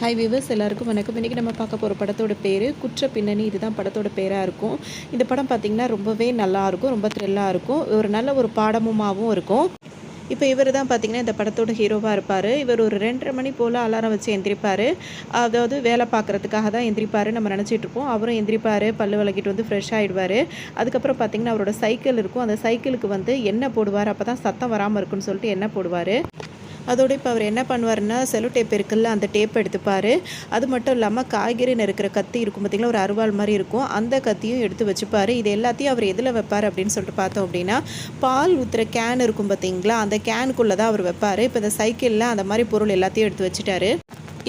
Hi viewers, எல்லாருக்கும் வணக்கம். இன்றைக்கி நம்ம பார்க்க போகிற படத்தோட பேர் குற்ற பின்னணி. இதுதான் படத்தோட பேராக இருக்கும். இந்த படம் பார்த்திங்கன்னா ரொம்பவே நல்லாயிருக்கும், ரொம்ப த்ரில்லாக இருக்கும், ஒரு நல்ல ஒரு பாடமுமாகவும் இருக்கும். இப்போ இவர் தான் பார்த்திங்கன்னா இந்த படத்தோட ஹீரோவாக இருப்பார். இவர் ஒரு 2:30 மணி போல் அலாரம் வச்சு எந்திரிப்பார். அதாவது வேலை பார்க்குறதுக்காக தான் எந்திரிப்பார் நம்ம நினச்சிட்ருப்போம். அவரும் எந்திரிப்பார், பல்லு விளக்கிட்டு வந்து ஃப்ரெஷ் ஆகிடுவார். அதுக்கப்புறம் பார்த்திங்கன்னா அவரோட சைக்கிள் இருக்கும். அந்த சைக்கிளுக்கு வந்து எண்ணெய் போடுவார். அப்போ தான் சத்தம் வராமல் இருக்குன்னு சொல்லிட்டு எண்ணெய் போடுவார். அதோடு இப்போ அவர் என்ன பண்ணுவார்னா, செலோ டேப் இருக்குல்ல, அந்த டேப் எடுத்துப்பார். அது மட்டும் இல்லாமல் காய்கறி நறுக்கிற கத்தி இருக்கும் பார்த்திங்களா, ஒரு அருவாள் மாதிரி இருக்கும், அந்த கத்தியும் எடுத்து வச்சுப்பார். இது எல்லாத்தையும் அவர் எதில் வைப்பார் அப்படின்னு சொல்லிட்டு பார்த்தோம் அப்படின்னா, பால் ஊற்றுற கேன் இருக்கும் பார்த்திங்களா, அந்த கேனுக்குள்ளே தான் அவர் வைப்பார். இப்போ இந்த சைக்கிளில் அந்த மாதிரி பொருள் எல்லாத்தையும் எடுத்து வச்சுட்டாரு.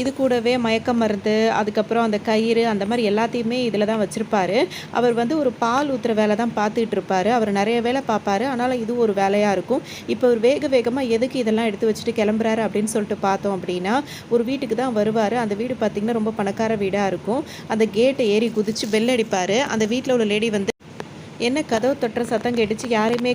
இது கூடவே மயக்க மருந்து, அதுக்கப்புறம் அந்த கயிறு, அந்த மாதிரி எல்லாத்தையுமே இதில் தான் வச்சுருப்பார். அவர் வந்து ஒரு பால் ஊற்றுற வேலை தான் பார்த்துட்டு இருப்பார். அவர் நிறைய வேலை பார்ப்பார், ஆனாலும் இது ஒரு வேலையாக இருக்கும். இப்போ அவர் வேகமாக எதுக்கு இதெல்லாம் எடுத்து வச்சுட்டு கிளம்புறாரு அப்படின்னு சொல்லிட்டு பார்த்தோம் அப்படின்னா, ஒரு வீட்டுக்கு தான் வருவார். அந்த வீடு பார்த்திங்கன்னா ரொம்ப பணக்கார வீடாக இருக்கும். அந்த கேட்டை ஏறி குதித்து பெல் அடிப்பார். அந்த வீட்டில் உள்ள லேடி வந்து என்ன கதவு தட்டுற சத்தம் கேட்டுச்சு, யாருமே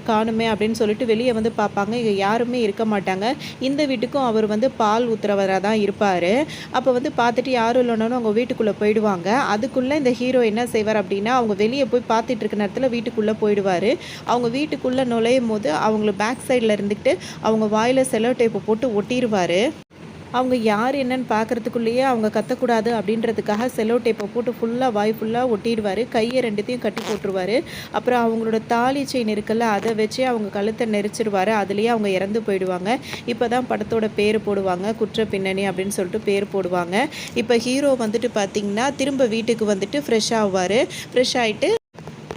காணுமே அப்படின்னு சொல்லிட்டு வெளியே வந்து பார்ப்பாங்க. இங்கே யாருமே இருக்க மாட்டாங்க. இந்த வீட்டுக்கும் அவர் வந்து பால் ஊற்றுறவராக தான் இருப்பார். அப்போ வந்து பார்த்துட்டு யாரும் இல்லைனாலும் அவங்க வீட்டுக்குள்ளே போயிடுவாங்க. அதுக்குள்ளே இந்த ஹீரோ என்ன செய்வார் அப்படின்னா, அவங்க வெளியே போய் பார்த்துட்டு இருக்க நேரத்தில் வீட்டுக்குள்ளே போயிடுவார். அவங்க வீட்டுக்குள்ளே நுழையும் போது அவங்கள பேக் சைடில் இருந்துக்கிட்டு அவங்க வாயில் செலோ டேப்பை போட்டு ஒட்டிடுவார். அவங்க யார் என்னன்னு பார்க்குறதுக்குள்ளேயே அவங்க கத்தக்கூடாது அப்படின்றதுக்காக செலோ டேப்பை போட்டு ஃபுல்லாக வாய் ஃபுல்லாக ஒட்டிடுவார். கையை ரெண்டுத்தையும் கட்டி போட்டுருவார். அப்புறம் அவங்களோட தாலி செயின் இருக்குல்ல, அதை வச்சு அவங்க கழுத்தை நெரிச்சிருவார். அதுலேயே அவங்க இறந்து போயிடுவாங்க. இப்போ தான் படத்தோட பேர் போடுவாங்க, குற்ற பின்னணி அப்படின்னு சொல்லிட்டு பேர் போடுவாங்க. இப்போ ஹீரோ வந்துட்டு பார்த்திங்கன்னா திரும்ப வீட்டுக்கு வந்துட்டு ஃப்ரெஷ் ஆவார். ஃப்ரெஷ் ஆகிட்டு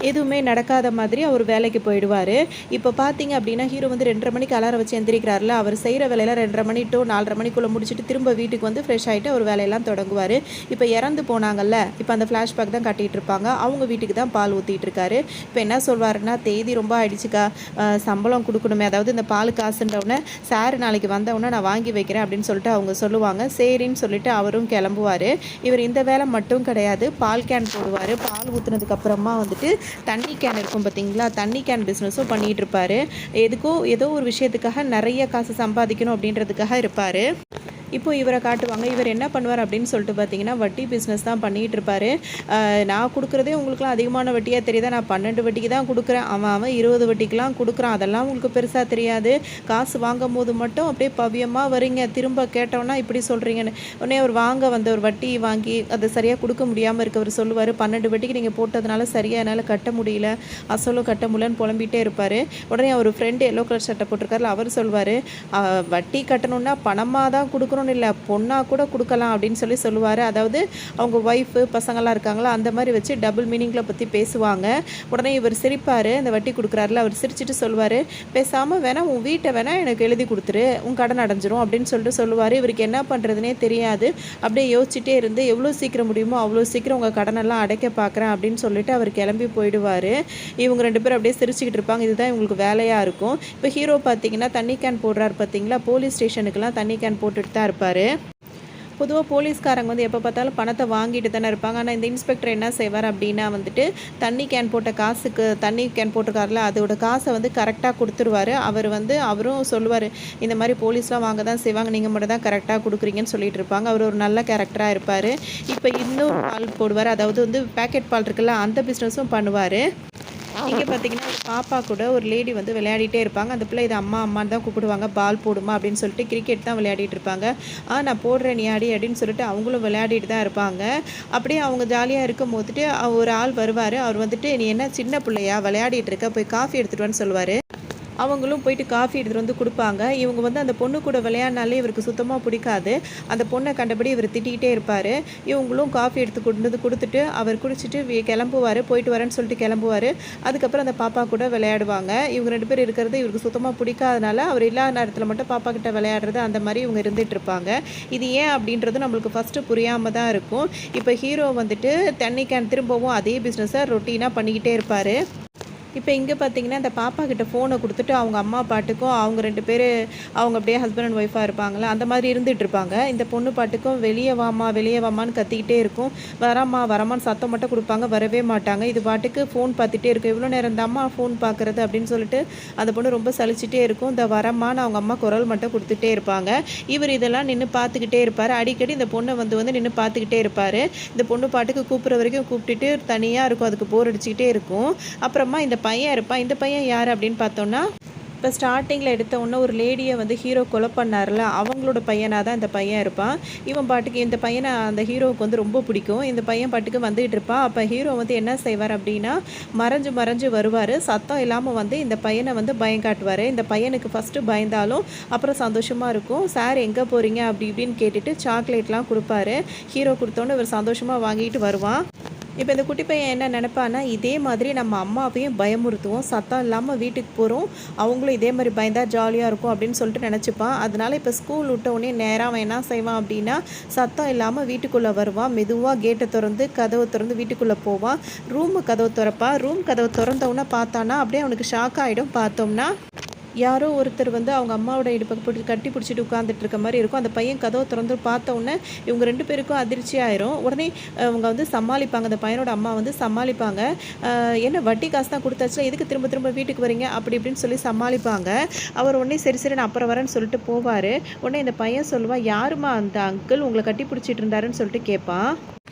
எதுவுமே நடக்காத மாதிரி அவர் வேலைக்கு போயிடுவார். இப்போ பார்த்தீங்க அப்படின்னா, ஹீரோ வந்து 2:30 மணிக்கு அலாரம் வச்சு எந்திரிக்கிறாருல, அவர் செய்கிற வேலையெல்லாம் 2:30 மணி டு 4:30 மணிக்குள்ளே முடிச்சுட்டு திரும்ப வீட்டுக்கு வந்து ஃப்ரெஷ் ஆகிட்டு அவர் வேலையெல்லாம் தொடங்குவார். இப்போ இறந்து போனாங்கல்ல, இப்போ அந்த ஃப்ளாஷ்பேக் தான் காட்டிகிட்டு இருப்பாங்க. அவங்க வீட்டுக்கு தான் பால் ஊற்றிட்டு இருக்காரு. இப்போ என்ன சொல்வாருன்னா, தேதி ரொம்ப ஆயிடுச்சுக்கா, சம்பளம் கொடுக்கணுமே, அதாவது இந்த பால் காசுன்றவுடனே சார் நாளைக்கு வந்தவுடனே நான் வாங்கி வைக்கிறேன் அப்படின்னு சொல்லிட்டு அவங்க சொல்லுவாங்க. சரின்னு சொல்லிட்டு அவரும் கிளம்புவார். இவர் இந்த வேலை மட்டும் கிடையாது, பால் கேன் போடுவார். பால் ஊற்றுனதுக்கப்புறமா வந்துட்டு தண்ணி கேன் இருக்கும் பார்த்திங்களா, தண்ணி கேன் பிஸ்னஸும் பண்ணிகிட்டு இருப்பார். ஏதோ ஒரு விஷயத்துக்காக நிறைய காசு சம்பாதிக்கணும் அப்படின்றதுக்காக இருப்பார். இப்போ இவரை காட்டுவாங்க. இவர் என்ன பண்ணுவார் அப்படின்னு சொல்லிட்டு பார்த்தீங்கன்னா, வட்டி பிஸ்னஸ் தான் பண்ணிகிட்டு இருப்பார். நான் கொடுக்குறதே உங்களுக்குலாம் அதிகமான வட்டியாக தெரியுதா, நான் 12 வட்டிக்கு தான் கொடுக்குறேன், அவன் 20 வட்டிக்கெலாம் கொடுக்குறான், அதெல்லாம் உங்களுக்கு பெருசாக தெரியாது. காசு வாங்கும் போது மட்டும் அப்படியே பவியமாக வரீங்க, திரும்ப கேட்டோன்னா இப்படி சொல்கிறீங்கன்னு. உடனே அவர் வந்த ஒரு வட்டி வாங்கி அதை சரியாக கொடுக்க முடியாமல் இருக்கவர் சொல்லுவார், 12 வட்டிக்கு நீங்கள் போட்டதுனால சரியாக என்னால் கட்ட முடியல, அசலும் கட்ட முடியலன்னு புலம்பிகிட்டே இருப்பார். உடனே அவர் ஃப்ரெண்டு எல்லோ கலர் சட்டை போட்டிருக்காருல, அவர் சொல்வார், வட்டி கட்டணுன்னா பணமாக தான் கொடுக்கணும் இல்லை, பொண்ணாக கூட கொடுக்கலாம் அப்படின்னு சொல்லுவார். அதாவது அவங்க ஒய்ஃபு பசங்களாம் இருக்காங்களா, அந்த மாதிரி வச்சு டபுள் மீனிங்கில் பற்றி பேசுவாங்க. உடனே இவர் சிரிப்பார். இந்த வட்டி கொடுக்குறாருல, அவர் சிரிச்சுட்டு சொல்லுவார், பேசாமல் வேணால் உன் வீட்டை வேணால் எனக்கு எழுதி கொடுத்துரு, உன் கடன் அடைஞ்சிரும் அப்படின்னு சொல்லுவார். இவருக்கு என்ன பண்ணுறதுனே தெரியாது. அப்படியே யோசிச்சுட்டே இருந்து எவ்வளோ சீக்கிரம் முடியுமோ அவ்வளோ சீக்கிரம் உங்கள் கடனெல்லாம் அடைக்க பார்க்குறேன் அப்படின்னு சொல்லிட்டு அவர் கிளம்பி போயிடுவார். இவங்க 2 பேரும் அப்படியே சிரிச்சுக்கிட்டு இருப்பாங்க. இதுதான் இவங்களுக்கு வேலையாக இருக்கும். இப்போ ஹீரோ பார்த்தீங்கன்னா தண்ணி கேன் போடுறாரு பார்த்தீங்களா, போலீஸ் ஸ்டேஷனுக்கெல்லாம் தண்ணி கேன் போட்டுட்டு தான் இருப்பார். பொதுவாக போலீஸ்காரங்க வந்து எப்போ பார்த்தாலும் பணத்தை வாங்கிட்டு தானே இருப்பாங்க. ஆனால் இந்த இன்ஸ்பெக்டர் என்ன செய்வார் அப்படின்னா வந்துட்டு, தண்ணி கேன் போட்ட காசுக்கு, தண்ணி கேன் போட்டிருக்காருல அதோட காசை வந்து கரெக்டாக கொடுத்துருவார். அவரும் சொல்லுவார், இந்த மாதிரி போலீஸ்லாம் வாங்க தான் செய்வாங்க, நீங்கள் மட்டும் தான் கரெக்டாக கொடுக்குறீங்கன்னு சொல்லிட்டு இருப்பாங்க. அவர் ஒரு நல்ல கேரக்டராக இருப்பார். இப்போ இன்னொரு பால் போடுவார், அதாவது வந்து பேக்கெட் பால் இருக்குல்ல, அந்த பிஸ்னஸும் பண்ணுவார். இங்கே பார்த்தீங்கன்னா ஒரு பாப்பா கூட ஒரு லேடி வந்து விளையாடிட்டே இருப்பாங்க. அந்த பிள்ளை இது அம்மா அம்மான்னு தான் கூப்பிடுவாங்க, பால் போடுமா அப்படின்னு சொல்லிட்டு கிரிக்கெட் தான் விளையாடிட்டு இருப்பாங்க. நான் போடுறேன் நீ ஆடி அப்படின்னு சொல்லிட்டு அவங்களும் விளையாடிட்டு தான் இருப்பாங்க. அப்படியே அவங்க ஜாலியாக இருக்கும் போதுட்டு ஒரு ஆள் வருவார். அவர் வந்துட்டு, நீ என்ன சின்ன பிள்ளையா விளையாடிட்டு இருக்க, போய் காஃபி எடுத்துகிட்டு வான்னு சொல்லுவார். அவங்களும் போயிட்டு காஃபி எடுத்துகிட்டு வந்து கொடுப்பாங்க. இவங்க வந்து அந்த பொண்ணு கூட விளையாடினாலே இவருக்கு சுத்தமாக பிடிக்காது. அந்த பொண்ணை கண்டபடி இவர் திட்டிகிட்டே இருப்பார். இவங்களும் காஃபி எடுத்து கொண்டு வந்து கொடுத்துட்டு அவர் குடிச்சிட்டு கிளம்புவார். போயிட்டு வரேன்னு சொல்லிட்டு கிளம்புவார். அதுக்கப்புறம் அந்த பாப்பா கூட விளையாடுவாங்க. இவங்க 2 பேர் இருக்கிறது இவருக்கு சுத்தமாக பிடிக்காதனால அவர் இல்லாத நேரத்தில் மட்டும் பாப்பா கிட்ட விளையாடுறது, அந்த மாதிரி இவங்க இருந்துகிட்டு இருப்பாங்க. இது ஏன் அப்படின்றது நம்மளுக்கு ஃபஸ்ட்டு புரியாமல் தான் இருக்கும். இப்போ ஹீரோ வந்துட்டு தண்ணி கேன் திரும்பவும் அதே பிஸ்னஸை ரொட்டீனாக பண்ணிக்கிட்டே இருப்பார். இப்போ இங்கே பார்த்தீங்கன்னா, அந்த பாப்பா கிட்ட ஃபோன குடுத்துட்டு, அவங்க அம்மா பாட்டுக்கும் அவங்க 2 பேரு அவங்க அப்படியே ஹஸ்பண்ட் அண்ட் ஒய்ஃபா இருப்பாங்கல்ல, அந்த மாதிரி இருந்துட்டுருப்பாங்க. இந்த பொண்ணு பாட்டுக்கும் "வெளிய வாம்மா, வெளிய வாம்மான்னு" கத்திக்கிட்டே இருக்கும். "வரேம்மா, வரேம்மான்னு" சத்தம் மட்டும் குடுப்பாங்க, வரவே மாட்டாங்க. இது பாட்டுக்கு ஃபோன் பார்த்துட்டே இருக்கும். "எவ்வளோ நேரம் தாம்மா ஃபோன் பார்க்குறது?" அப்படின்னு சொல்லிட்டு அந்த பொண்ணு ரொம்ப சலிச்சுட்டே இருக்கும். "இந்த வரேம்மான்னு" அவங்க அம்மா குரல் மட்டும் குடுத்துட்டே இருப்பாங்க. இவர் இதெல்லாம் நின்னு பார்த்துக்கிட்டே இருப்பாரு. அடிக்கடி இந்த பொண்ண வந்து நின்னு பார்த்துக்கிட்டே இருப்பாரு. இந்த பொண்ணு பாட்டுக்கு கூப்பிடுற வரைக்கும் கூப்பிட்டுட்டு தனியா இருக்கும். அதுக்கு போர் அடிச்சுக்கிட்டே இருக்கும். அப்புறமா இந்த பையன் இருப்பான். இந்த பையன் யார் அப்படின்னு பார்த்தோம்னா, இப்போ ஸ்டார்ட்டிங்கில் எடுத்த உடனே ஒரு லேடியை வந்து ஹீரோ கொலை பண்ணார்ல, அவங்களோட பையனாக தான் இந்த பையன் இருப்பான். இவன் பாட்டுக்கு இந்த பையனை அந்த ஹீரோவுக்கு வந்து ரொம்ப பிடிக்கும். இந்த பையன் பாட்டுக்கு வந்துகிட்டு இருப்பான். அப்போ ஹீரோ வந்து என்ன செய்வார் அப்படின்னா, மறைஞ்சு மறைஞ்சு வருவார். சத்தம் இல்லாமல் வந்து இந்த பையனை வந்து பயம் காட்டுவார். இந்த பையனுக்கு ஃபஸ்ட்டு பயந்தாலும் அப்புறம் சந்தோஷமாக இருக்கும். "சார் எங்கே போகிறீங்க?" அப்படி இப்படின்னு கேட்டுட்டு சாக்லேட்லாம் கொடுப்பாரு. ஹீரோ கொடுத்தோன்னே இவர் சந்தோஷமாக வாங்கிட்டு வருவான். இப்போ இந்த குட்டி பையன் என்ன நினைப்பான்னா, இதே மாதிரி நம்ம அம்மாவையும் பயமுறுத்துவோம், சத்தம் இல்லாமல் வீட்டுக்கு போகிறோம், அவங்களும் இதே மாதிரி பயந்தா ஜாலியாக இருக்கும் அப்படின்னு சொல்லிட்டு நினச்சிப்பான். அதனால இப்போ ஸ்கூல் விட்ட உடனே நேராக அவன் என்ன செய்வான் அப்படின்னா, சத்தம் இல்லாமல் வீட்டுக்குள்ளே வருவான். மெதுவாக கேட்டை திறந்து கதவை திறந்து வீட்டுக்குள்ளே போவான். கதவு திறப்பான். கதவு திறந்தவுடனே பார்த்தானா அப்படியே அவனுக்கு ஷாக் ஆகிடும். பார்த்தோம்னா யாரோ ஒருத்தர் வந்து அவங்க அம்மாவோட இடுப்பை போட்டு கட்டி பிடிச்சிட்டு உட்காந்துட்டு இருக்க மாதிரி இருக்கும். அந்த பையன் கதவை திறந்து பார்த்த உடனே இவங்க 2 பேருக்கும் அதிர்ச்சி ஆயிரும். உடனே அவங்க வந்து சமாளிப்பாங்க. அந்த பையனோட அம்மா வந்து சமாளிப்பாங்க. "என்ன வட்டி காசு தான் கொடுத்தாச்சுல, எதுக்கு திரும்ப திரும்ப வீட்டுக்கு வரீங்க?" அப்படி இப்படின்னு சொல்லி சமாளிப்பாங்க. அவர் உடனே "சரி சரி நான் அப்புறம் வரேன்னு" சொல்லிட்டு போவார். உடனே இந்த பையன் சொல்லுவான், "யாருமா அந்த அங்கிள் உங்களை கட்டி பிடிச்சிட்டு இருந்தாருன்னு?" சொல்லிட்டு கேட்பான்.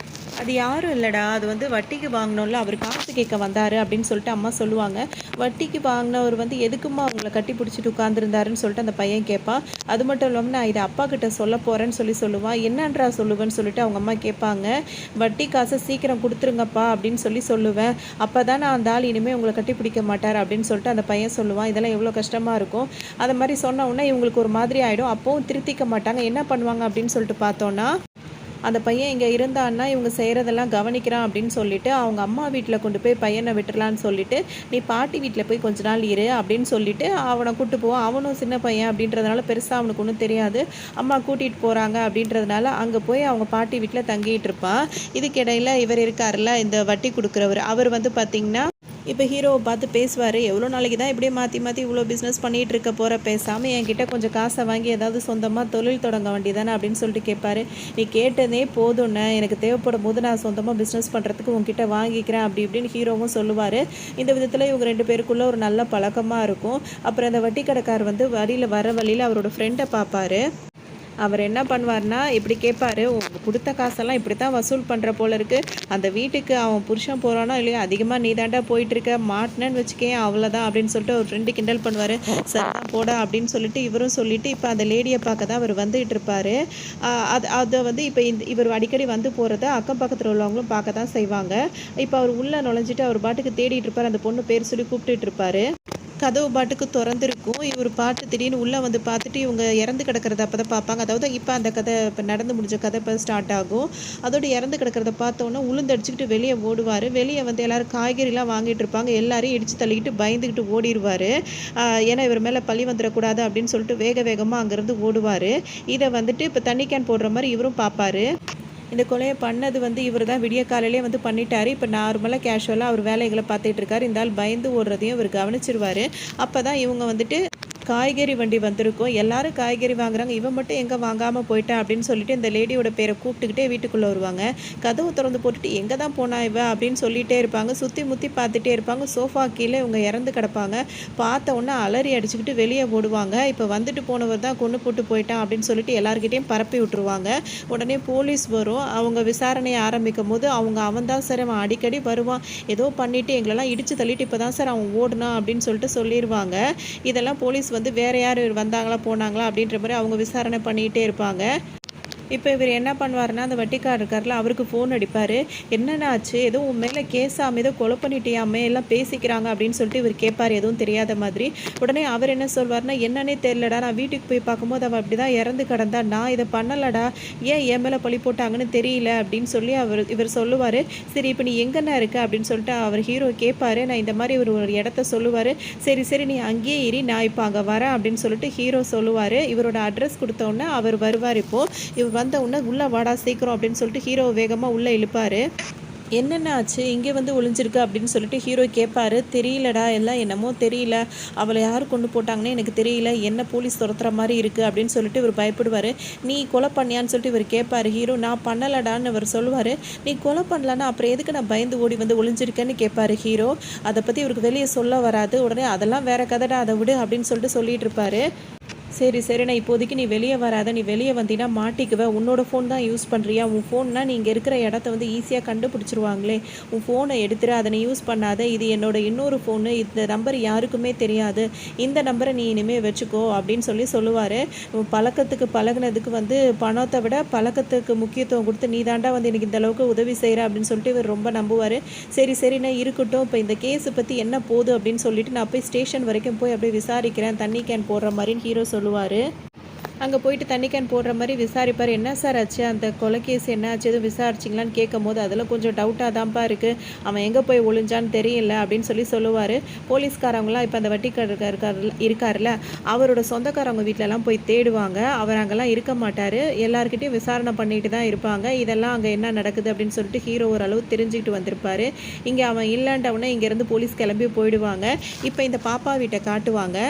"அது யாரும் இல்லைடா, அது வந்து வட்டிக்கு வாங்கினோம்ல, அவர் காசு கேட்க வந்தார்" அப்படின்னு சொல்லிட்டு அம்மா சொல்லுவாங்க. "வட்டிக்கு வாங்கினவர் வந்து எதுக்குமா அவங்கள கட்டி பிடிச்சிட்டு உட்காந்துருந்தாருன்னு?" சொல்லிட்டு அந்த பையன் கேட்பான். அது மட்டும் இல்லாமல் "நான் இதை அப்பா கிட்ட சொல்ல போகிறேன்னு" சொல்லுவான். "என்னன்றா சொல்லுவேன்னு?" சொல்லிட்டு அவங்க அம்மா கேட்பாங்க. "வட்டி காசை சீக்கிரம் கொடுத்துருங்கப்பா" அப்படின்னு சொல்லுவேன். "அப்போ தான் நான் அந்த ஆள் இனிமேல் உங்களை கட்டி பிடிக்க மாட்டார்" அப்படின்னு சொல்லிட்டு அந்த பையன் சொல்லுவான். இதெல்லாம் எவ்வளோ கஷ்டமாக இருக்கும். அது மாதிரி சொன்ன உடனே இவங்களுக்கு ஒரு மாதிரி ஆகிடும். அப்போவும் திருத்திக்க மாட்டாங்க. என்ன பண்ணுவாங்க அப்படின்னு சொல்லிட்டு பார்த்தோன்னா, அந்த பையன் இங்கே இருந்தான்னா இவங்க செய்கிறதெல்லாம் கவனிக்கிறான் அப்படின்னு சொல்லிட்டு அவங்க அம்மா வீட்டில் கொண்டு போய் பையனை விட்டுறலான்னு சொல்லிட்டு, "நீ பாட்டி வீட்டில் போய் கொஞ்ச நாள் இரு" அப்படின்னு சொல்லிட்டு அவனை கூட்டு போவான். அவனும் சின்ன பையன் அப்படின்றதுனால பெருசாக அவனுக்கு ஒன்றும் தெரியாது. அம்மா கூட்டிகிட்டு போகிறாங்க அப்படின்றதுனால அங்கே போய் அவங்க பாட்டி வீட்டில் தங்கிட்டு இருப்பான். இதுக்கிடையில் இவர் இருக்கார்ல, இந்த வட்டி கொடுக்குறவர், அவர் வந்து பார்த்திங்கன்னா இப்போ ஹீரோவை பார்த்து பேசுவார். "எவ்வளோ நாளைக்கு தான் இப்படியே மாற்றி மாற்றி இவ்வளோ பிஸ்னஸ் பண்ணிகிட்டு இருக்க போகிற, பேசாமல் என்கிட்ட கொஞ்சம் காசை வாங்கி ஏதாவது சொந்தமாக தொழில் தொடங்க வேண்டியதானே" அப்படின்னு சொல்லிட்டு கேட்பாரு. "நீ கேட்டதே போதும்னே, எனக்கு தேவைப்படும் போது நான் சொந்தமாக பிஸ்னஸ் பண்ணுறதுக்கு உங்ககிட்ட வாங்கிக்கிறேன்" அப்படி இப்படின்னு ஹீரோவும் சொல்லுவார். இந்த விதத்தில் இவங்க 2 பேருக்குள்ளே ஒரு நல்ல பழக்கமாக இருக்கும். அப்புறம் அந்த வட்டி கடைக்கார் வந்து வர வழியில் அவரோட ஃப்ரெண்டை பார்ப்பாரு. அவர் என்ன பண்ணுவார்னா, இப்படி கேட்பாரு, "உங்க கொடுத்த காசெல்லாம் இப்படி தான் வசூல் பண்ணுற போல இருக்குது. அந்த வீட்டுக்கு அவன் புருஷன் போகிறானோ இல்லையோ, அதிகமாக நீ தாண்டா போயிட்டுருக்க, மாட்டினேன்னு வச்சுக்கேன் அவ்வளோதான்" அப்படின்னு சொல்லிட்டு ஒரு ஃப்ரெண்டு கிண்டல் பண்ணுவார். "சரிதான் போடா" அப்படின்னு சொல்லிட்டு இவரும் சொல்லிவிட்டு இப்போ அந்த லேடியை பார்க்க தான் அவர் வந்துகிட்டு இருப்பார். அதை வந்து இப்போ இவர் அடிக்கடி வந்து போகிறத அக்கம் பக்கத்தில் உள்ளவங்களும் பார்க்க தான் செய்வாங்க. இப்போ அவர் உள்ளே நுழைஞ்சிட்டு அவர் பாட்டுக்கு தேடிட்டு இருப்பார். அந்த பொண்ணு பேர் சொல்லி கூப்பிட்டுட்டு இருப்பார். கதவு பாட்டுக்கு திறந்துருக்கும். இவர் பாட்டு திடீர்னு உள்ளே வந்து பார்த்துட்டு இவங்க இறந்து கிடக்கிறத அப்போ தான் பார்ப்பாங்க. அதாவது இப்போ அந்த கதை இப்போ நடந்து முடிஞ்ச கதை இப்போ ஸ்டார்ட் ஆகும். அதோடு இறந்து கிடக்கிறத பார்த்தோன்னே உளுந்தடிச்சுக்கிட்டு வெளியே ஓடுவார். வெளியே வந்து எல்லோரும் காய்கறிலாம் வாங்கிட்டு இருப்பாங்க. எல்லாரையும் இடித்து தள்ளிக்கிட்டு பயந்துக்கிட்டு ஓடிடுவார். ஏன்னா இவர் மேலே பழி வந்துடக்கூடாது அப்படின்னு சொல்லிட்டு வேக வேகமாக அங்கேருந்து ஓடுவார். இதை வந்துட்டு இப்போ தண்ணி கேன் போடுற மாதிரி இவரும் பார்ப்பாரு. இந்த கொலையை பண்ணது வந்து இவர் தான் விடிய காலையிலே வந்து பண்ணிட்டாரு. இப்போ நார்மலாக கேஷுவலாக அவர் வேலைகளை பார்த்துட்டு இருக்காரு. இந்த ஆள் பயந்து ஓடுறதையும் இவர் கவனிச்சிருவார். அப்போ தான் இவங்க வந்துட்டு காய்கறி வண்டி வந்திருக்கும். எல்லாரும் காய்கறி வாங்குறாங்க, இவன் மட்டும் எங்கே வாங்காமல் போயிட்டா அப்படின்னு சொல்லிட்டு இந்த லேடியோட பேரை கூப்பிட்டுக்கிட்டே வீட்டுக்குள்ளே வருவாங்க. கதவு திறந்து போட்டுட்டு எங்கே தான் போனா இவ அப்படின்னு சொல்லிகிட்டே இருப்பாங்க. சுற்றி முற்றி பார்த்துட்டே இருப்பாங்க. சோஃபா கீழே இவங்க இறந்து கிடப்பாங்க. பார்த்த உடனே அலறி அடிச்சுக்கிட்டு வெளியே ஓடுவாங்க. இப்போ வந்துட்டு போனவர் தான் கொண்டு போட்டு போயிட்டான் அப்படின்னு சொல்லிட்டு எல்லாருக்கிட்டையும் பரப்பி விட்டுருவாங்க. உடனே போலீஸ் வரும். அவங்க விசாரணையை ஆரம்பிக்கும் போது அவன் தான் சார், அவன் அடிக்கடி வருவான், ஏதோ பண்ணிவிட்டு எங்களெல்லாம் இடித்து தள்ளிட்டு இப்போ தான் சார் அவன் ஓடுனான் அப்படின்னு சொல்லிட்டு சொல்லிடுவாங்க. இதெல்லாம் போலீஸ் வந்து வேறு யார் வந்தாங்களா போனாங்களா அப்படின்ற மாதிரி அவங்க விசாரணை பண்ணிகிட்டே இருப்பாங்க. இப்போ இவர் என்ன பண்ணுவாருன்னா, அந்த வட்டிக்காரர் இருக்கார்ல, அவருக்கு ஃபோன் அடிப்பார். "என்னென்ன ஆச்சு? ஏதோ உன் மேலே கேஸாமே, ஏதோ கொலை பண்ணிட்டியாமே, எல்லாம் பேசிக்கிறாங்க" அப்படின்னு சொல்லிட்டு இவர் கேட்பார், எதுவும் தெரியாத மாதிரி. உடனே அவர் என்ன சொல்வார்னா, "என்னன்னே தெரிலடா, நான் வீட்டுக்கு போய் பார்க்கும்போது அவள் அப்படி தான் இறந்து கிடந்தா, நான் இதை பண்ணலடா, ஏன் என் மேலே பழி போட்டாங்கன்னு தெரியல" அப்படின்னு சொல்லி இவர் சொல்லுவார். "சரி இப்போ நீ எங்கேண்ணா இருக்க?" அப்படின்னு சொல்லிட்டு அவர் ஹீரோ கேட்பார். நான் இந்த மாதிரி ஒரு இடத்த சொல்லுவார். "சரி சரி நீ அங்கேயே இரு, நான் இப்போ அங்கே வரேன்" அப்படின்னு சொல்லிட்டு ஹீரோ சொல்லுவார். இவரோட அட்ரஸ் கொடுத்தோன்னே அவர் வருவார். இவர் வந்த உடனே "உள்ளே வாடா சீக்கிரம்" அப்படின்னு சொல்லிட்டு ஹீரோ வேகமாக உள்ளே இழுப்பார். என்னென்ன ஆச்சு இங்கே வந்து ஒளிஞ்சிருக்கு அப்படின்னு சொல்லிட்டு ஹீரோ கேட்பாரு. தெரியலடா, எல்லாம் என்னமோ தெரியல, அவளை யார் கொண்டு போட்டாங்கன்னு எனக்கு தெரியல, என்ன போலீஸ் துரத்துற மாதிரி இருக்குது அப்படின்னு சொல்லிட்டு இவர் பயப்படுவார். நீ கொலை பண்ணியான்னு சொல்லிட்டு இவர் கேட்பாரு. ஹீரோ நான் பண்ணலடான்னு இவர் சொல்லுவார். நீ கொலை பண்ணலன்னா அப்புறம் எதுக்கு நான் பயந்து ஓடி வந்து ஒளிஞ்சிருக்கேன்னு கேட்பாரு ஹீரோ. அதை பற்றி இவருக்கு வெளியே சொல்ல வராது. உடனே அதெல்லாம் வேற கதைடா, அதை விடு அப்படின்னு சொல்லிட்டு சொல்லிட்டு இருப்பாரு. சரி சரி, நான் இப்போதைக்கு நீ வெளியே வராத, நீ வெளியே வந்தீங்கன்னா மாட்டிக்குவேன், உன்னோட ஃபோன் தான் யூஸ் பண்ணுறியா, உன் ஃபோன்னா நீ இங்கே இருக்கிற இடத்த வந்து ஈஸியாக கண்டுபிடிச்சிருவாங்களே, உன் ஃபோனை எடுத்துரு, அதை நீ யூஸ் பண்ணாத, இது என்னோட இன்னொரு ஃபோனு, இந்த நம்பர் யாருக்குமே தெரியாது, இந்த நம்பரை நீ இனிமேல் வச்சுக்கோ அப்படின்னு சொல்லுவார். பழக்கத்துக்கு பழகினதுக்கு வந்து பணத்தை விட பழக்கத்துக்கு முக்கியத்துவம் கொடுத்து நீ தாண்டா வந்து எனக்கு இந்த அளவுக்கு உதவி செய்கிற அப்படின்னு சொல்லிட்டு இவர் ரொம்ப நம்புவார். சரி சரி, நான் இருக்கட்டும், இப்போ இந்த கேஸை பற்றி என்ன போகுது அப்படின்னு சொல்லிட்டு நான் போய் ஸ்டேஷன் வரைக்கும் போய் அப்படியே விசாரிக்கிறேன், தண்ணி கேன் போடுற மாதிரின்னு ஹீரோ சொல்லுவார். அங்கே போயிட்டு தண்ணி கேன் போடுற மாதிரி விசாரிப்பார். என்ன சார் ஆச்சு, அந்த கொலை கேஸ் என்ன ஆச்சு, எதுவும் விசாரிச்சிங்களான்னு கேட்கும் போது அதில் கொஞ்சம் டவுட்டாக தான்ப்பா இருக்குது, அவன் எங்கே போய் ஒளிஞ்சான்னு தெரியல அப்படின்னு சொல்லுவார். போலீஸ்காரவங்களாம் இப்போ அந்த இருக்கார்ல, அவரோட சொந்தக்காரவங்க வீட்டிலலாம் போய் தேடுவாங்க. அவர் அங்கெல்லாம் இருக்க மாட்டார், எல்லாருக்கிட்டையும் விசாரணை பண்ணிட்டு தான் இருப்பாங்க. இதெல்லாம் அங்கே என்ன நடக்குது அப்படின்னு சொல்லிட்டு ஹீரோ ஓரளவு தெரிஞ்சுக்கிட்டு வந்திருப்பார். இங்கே அவன் இல்லைன்றவனே இங்கேருந்து போலீஸ் கிளம்பி போயிடுவாங்க. இப்போ இந்த பாப்பா வீட்டை காட்டுவாங்க.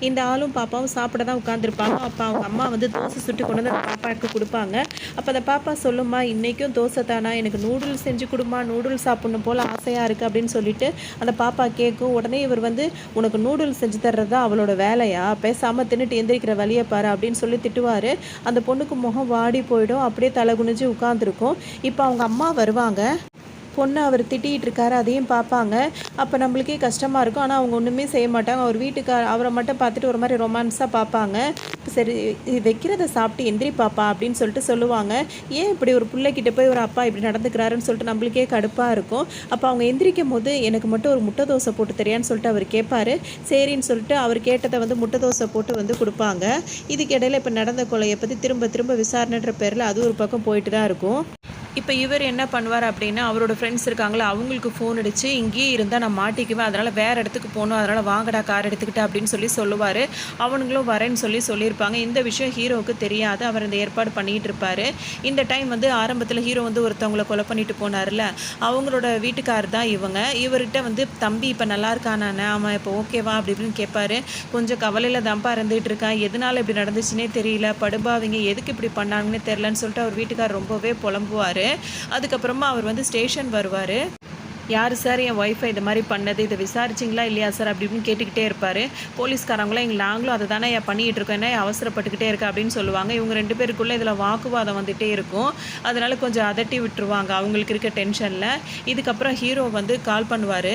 இந்த ஆளும் பாப்பாவும் சாப்பிட தான் உட்காந்துருப்பாங்க. அப்போ அவங்க அம்மா வந்து தோசை சுட்டு கொண்டு வந்து அந்த பாப்பாவுக்கு கொடுப்பாங்க. அப்போ அந்த பாப்பா சொல்லுமா, இன்றைக்கும் தோசை தானா, எனக்கு நூடுல்ஸ் செஞ்சு கொடுமா, நூடுல்ஸ் சாப்பிடணும் போல் ஆசையாக இருக்குது அப்படின்னு சொல்லிட்டு அந்த பாப்பா கேட்கும். உடனே இவர் வந்து உனக்கு நூடுல்ஸ் செஞ்சு தர்றது தான் அவளோட வேலையா, பேசாமல் தின்னுட்டு எந்திரிக்கிற வழியை பாரு அப்படின்னு சொல்லி திட்டுவார். அந்த பொண்ணுக்கு முகம் வாடி போயிடும், அப்படியே தலை குனிஞ்சு உட்காந்துருக்கும். இப்போ அவங்க அம்மா வருவாங்க. பொண்ணு அவர் திட்டிகிட்டு இருக்காரு, அதையும் பார்ப்பாங்க. அப்போ நம்மளுக்கே கஷ்டமாக இருக்கும். ஆனால் அவங்க ஒன்றுமே செய்ய மாட்டாங்க. அவர் அவரை மட்டும் பார்த்துட்டு ஒரு மாதிரி ரொமான்ஸாக பார்ப்பாங்க. சரி வைக்கிறத சாப்பிட்டு எந்திரி பாப்பா அப்படின்னு சொல்லிட்டு சொல்லுவாங்க. ஏன் இப்படி ஒரு பிள்ளைக்கிட்ட போய் ஒரு அப்பா இப்படி நடந்துக்கிறாருன்னு சொல்லிட்டு நம்மளுக்கே கடுப்பாக இருக்கும். அப்போ அவங்க எந்திரிக்கும் போது எனக்கு மட்டும் ஒரு முட்டை தோசை போட்டு தெரியான்னு சொல்லிட்டு அவர் கேட்பாரு. சரின்னு சொல்லிட்டு அவர் கேட்டதை வந்து முட்டை தோசை போட்டு வந்து கொடுப்பாங்க. இதுக்கு இடையில இப்போ நடந்த கொலையை பற்றி திரும்ப திரும்ப விசாரணைன்ற பேரில் அது ஒரு பக்கம் போயிட்டு தான் இருக்கும். இப்போ இவர் என்ன பண்ணுவார் அப்படின்னா, அவரோட ஃப்ரெண்ட்ஸ் இருக்காங்களா அவங்களுக்கு ஃபோன் அடித்து இங்கேயே இருந்தால் நான் மாட்டிக்குவேன், அதனால் வேறு இடத்துக்கு போகணும், அதனால் வாங்கடா கார் எடுத்துக்கிட்டு அப்படின்னு சொல்லுவார். அவனுங்களும் வரேன்னு சொல்லியிருப்பாங்க. இந்த விஷயம் ஹீரோவுக்கு தெரியாது. அவர் இந்த ஏற்பாடு பண்ணிகிட்டு இருப்பார். இந்த டைம் வந்து ஆரம்பத்தில் ஹீரோ வந்து ஒருத்தவங்களை கொலை பண்ணிட்டு போனார்ல, அவங்களோட வீட்டுக்கார் தான் இவங்க. இவர்கிட்ட வந்து தம்பி இப்போ நல்லா இருக்கானானே, அவன் இப்போ ஓகேவா அப்படி இப்படின்னு கேட்பாரு. கொஞ்சம் கவலையில் தான்ப்பா இருந்துகிட்டு இருக்கான், எதனால் இப்படி நடந்துச்சுன்னே தெரியல, படுபாவிங்க எதுக்கு இப்படி பண்ணாங்கன்னே தெரிலன்னு சொல்லிட்டு அவர் வீட்டுக்கார் ரொம்பவே புலம்புவார். அதுக்கப்புறமா அவர் வந்து ஸ்டேஷன் வருவார். யார் சார் என் ஒய்ஃபை இது மாதிரி பண்ணது, இதை விசாரிச்சிங்களா இல்லையா சார் அப்படி இப்படின்னு கேட்டுக்கிட்டே இருப்பார். போலீஸ்காரங்களாம் நாங்களும் அதை தானே பண்ணிகிட்டு இருக்கோம், என்ன அவசரப்பட்டுக்கிட்டே இருக்கா அப்படின்னு சொல்லுவாங்க. இவங்க ரெண்டு பேருக்குள்ளே இதில் வாக்குவாதம் வந்துகிட்டே இருக்கும். அதனால் கொஞ்சம் அதட்டி விட்டுருவாங்க அவங்களுக்கு இருக்க டென்ஷனில். இதுக்கப்புறம் ஹீரோ வந்து கால் பண்ணுவார்.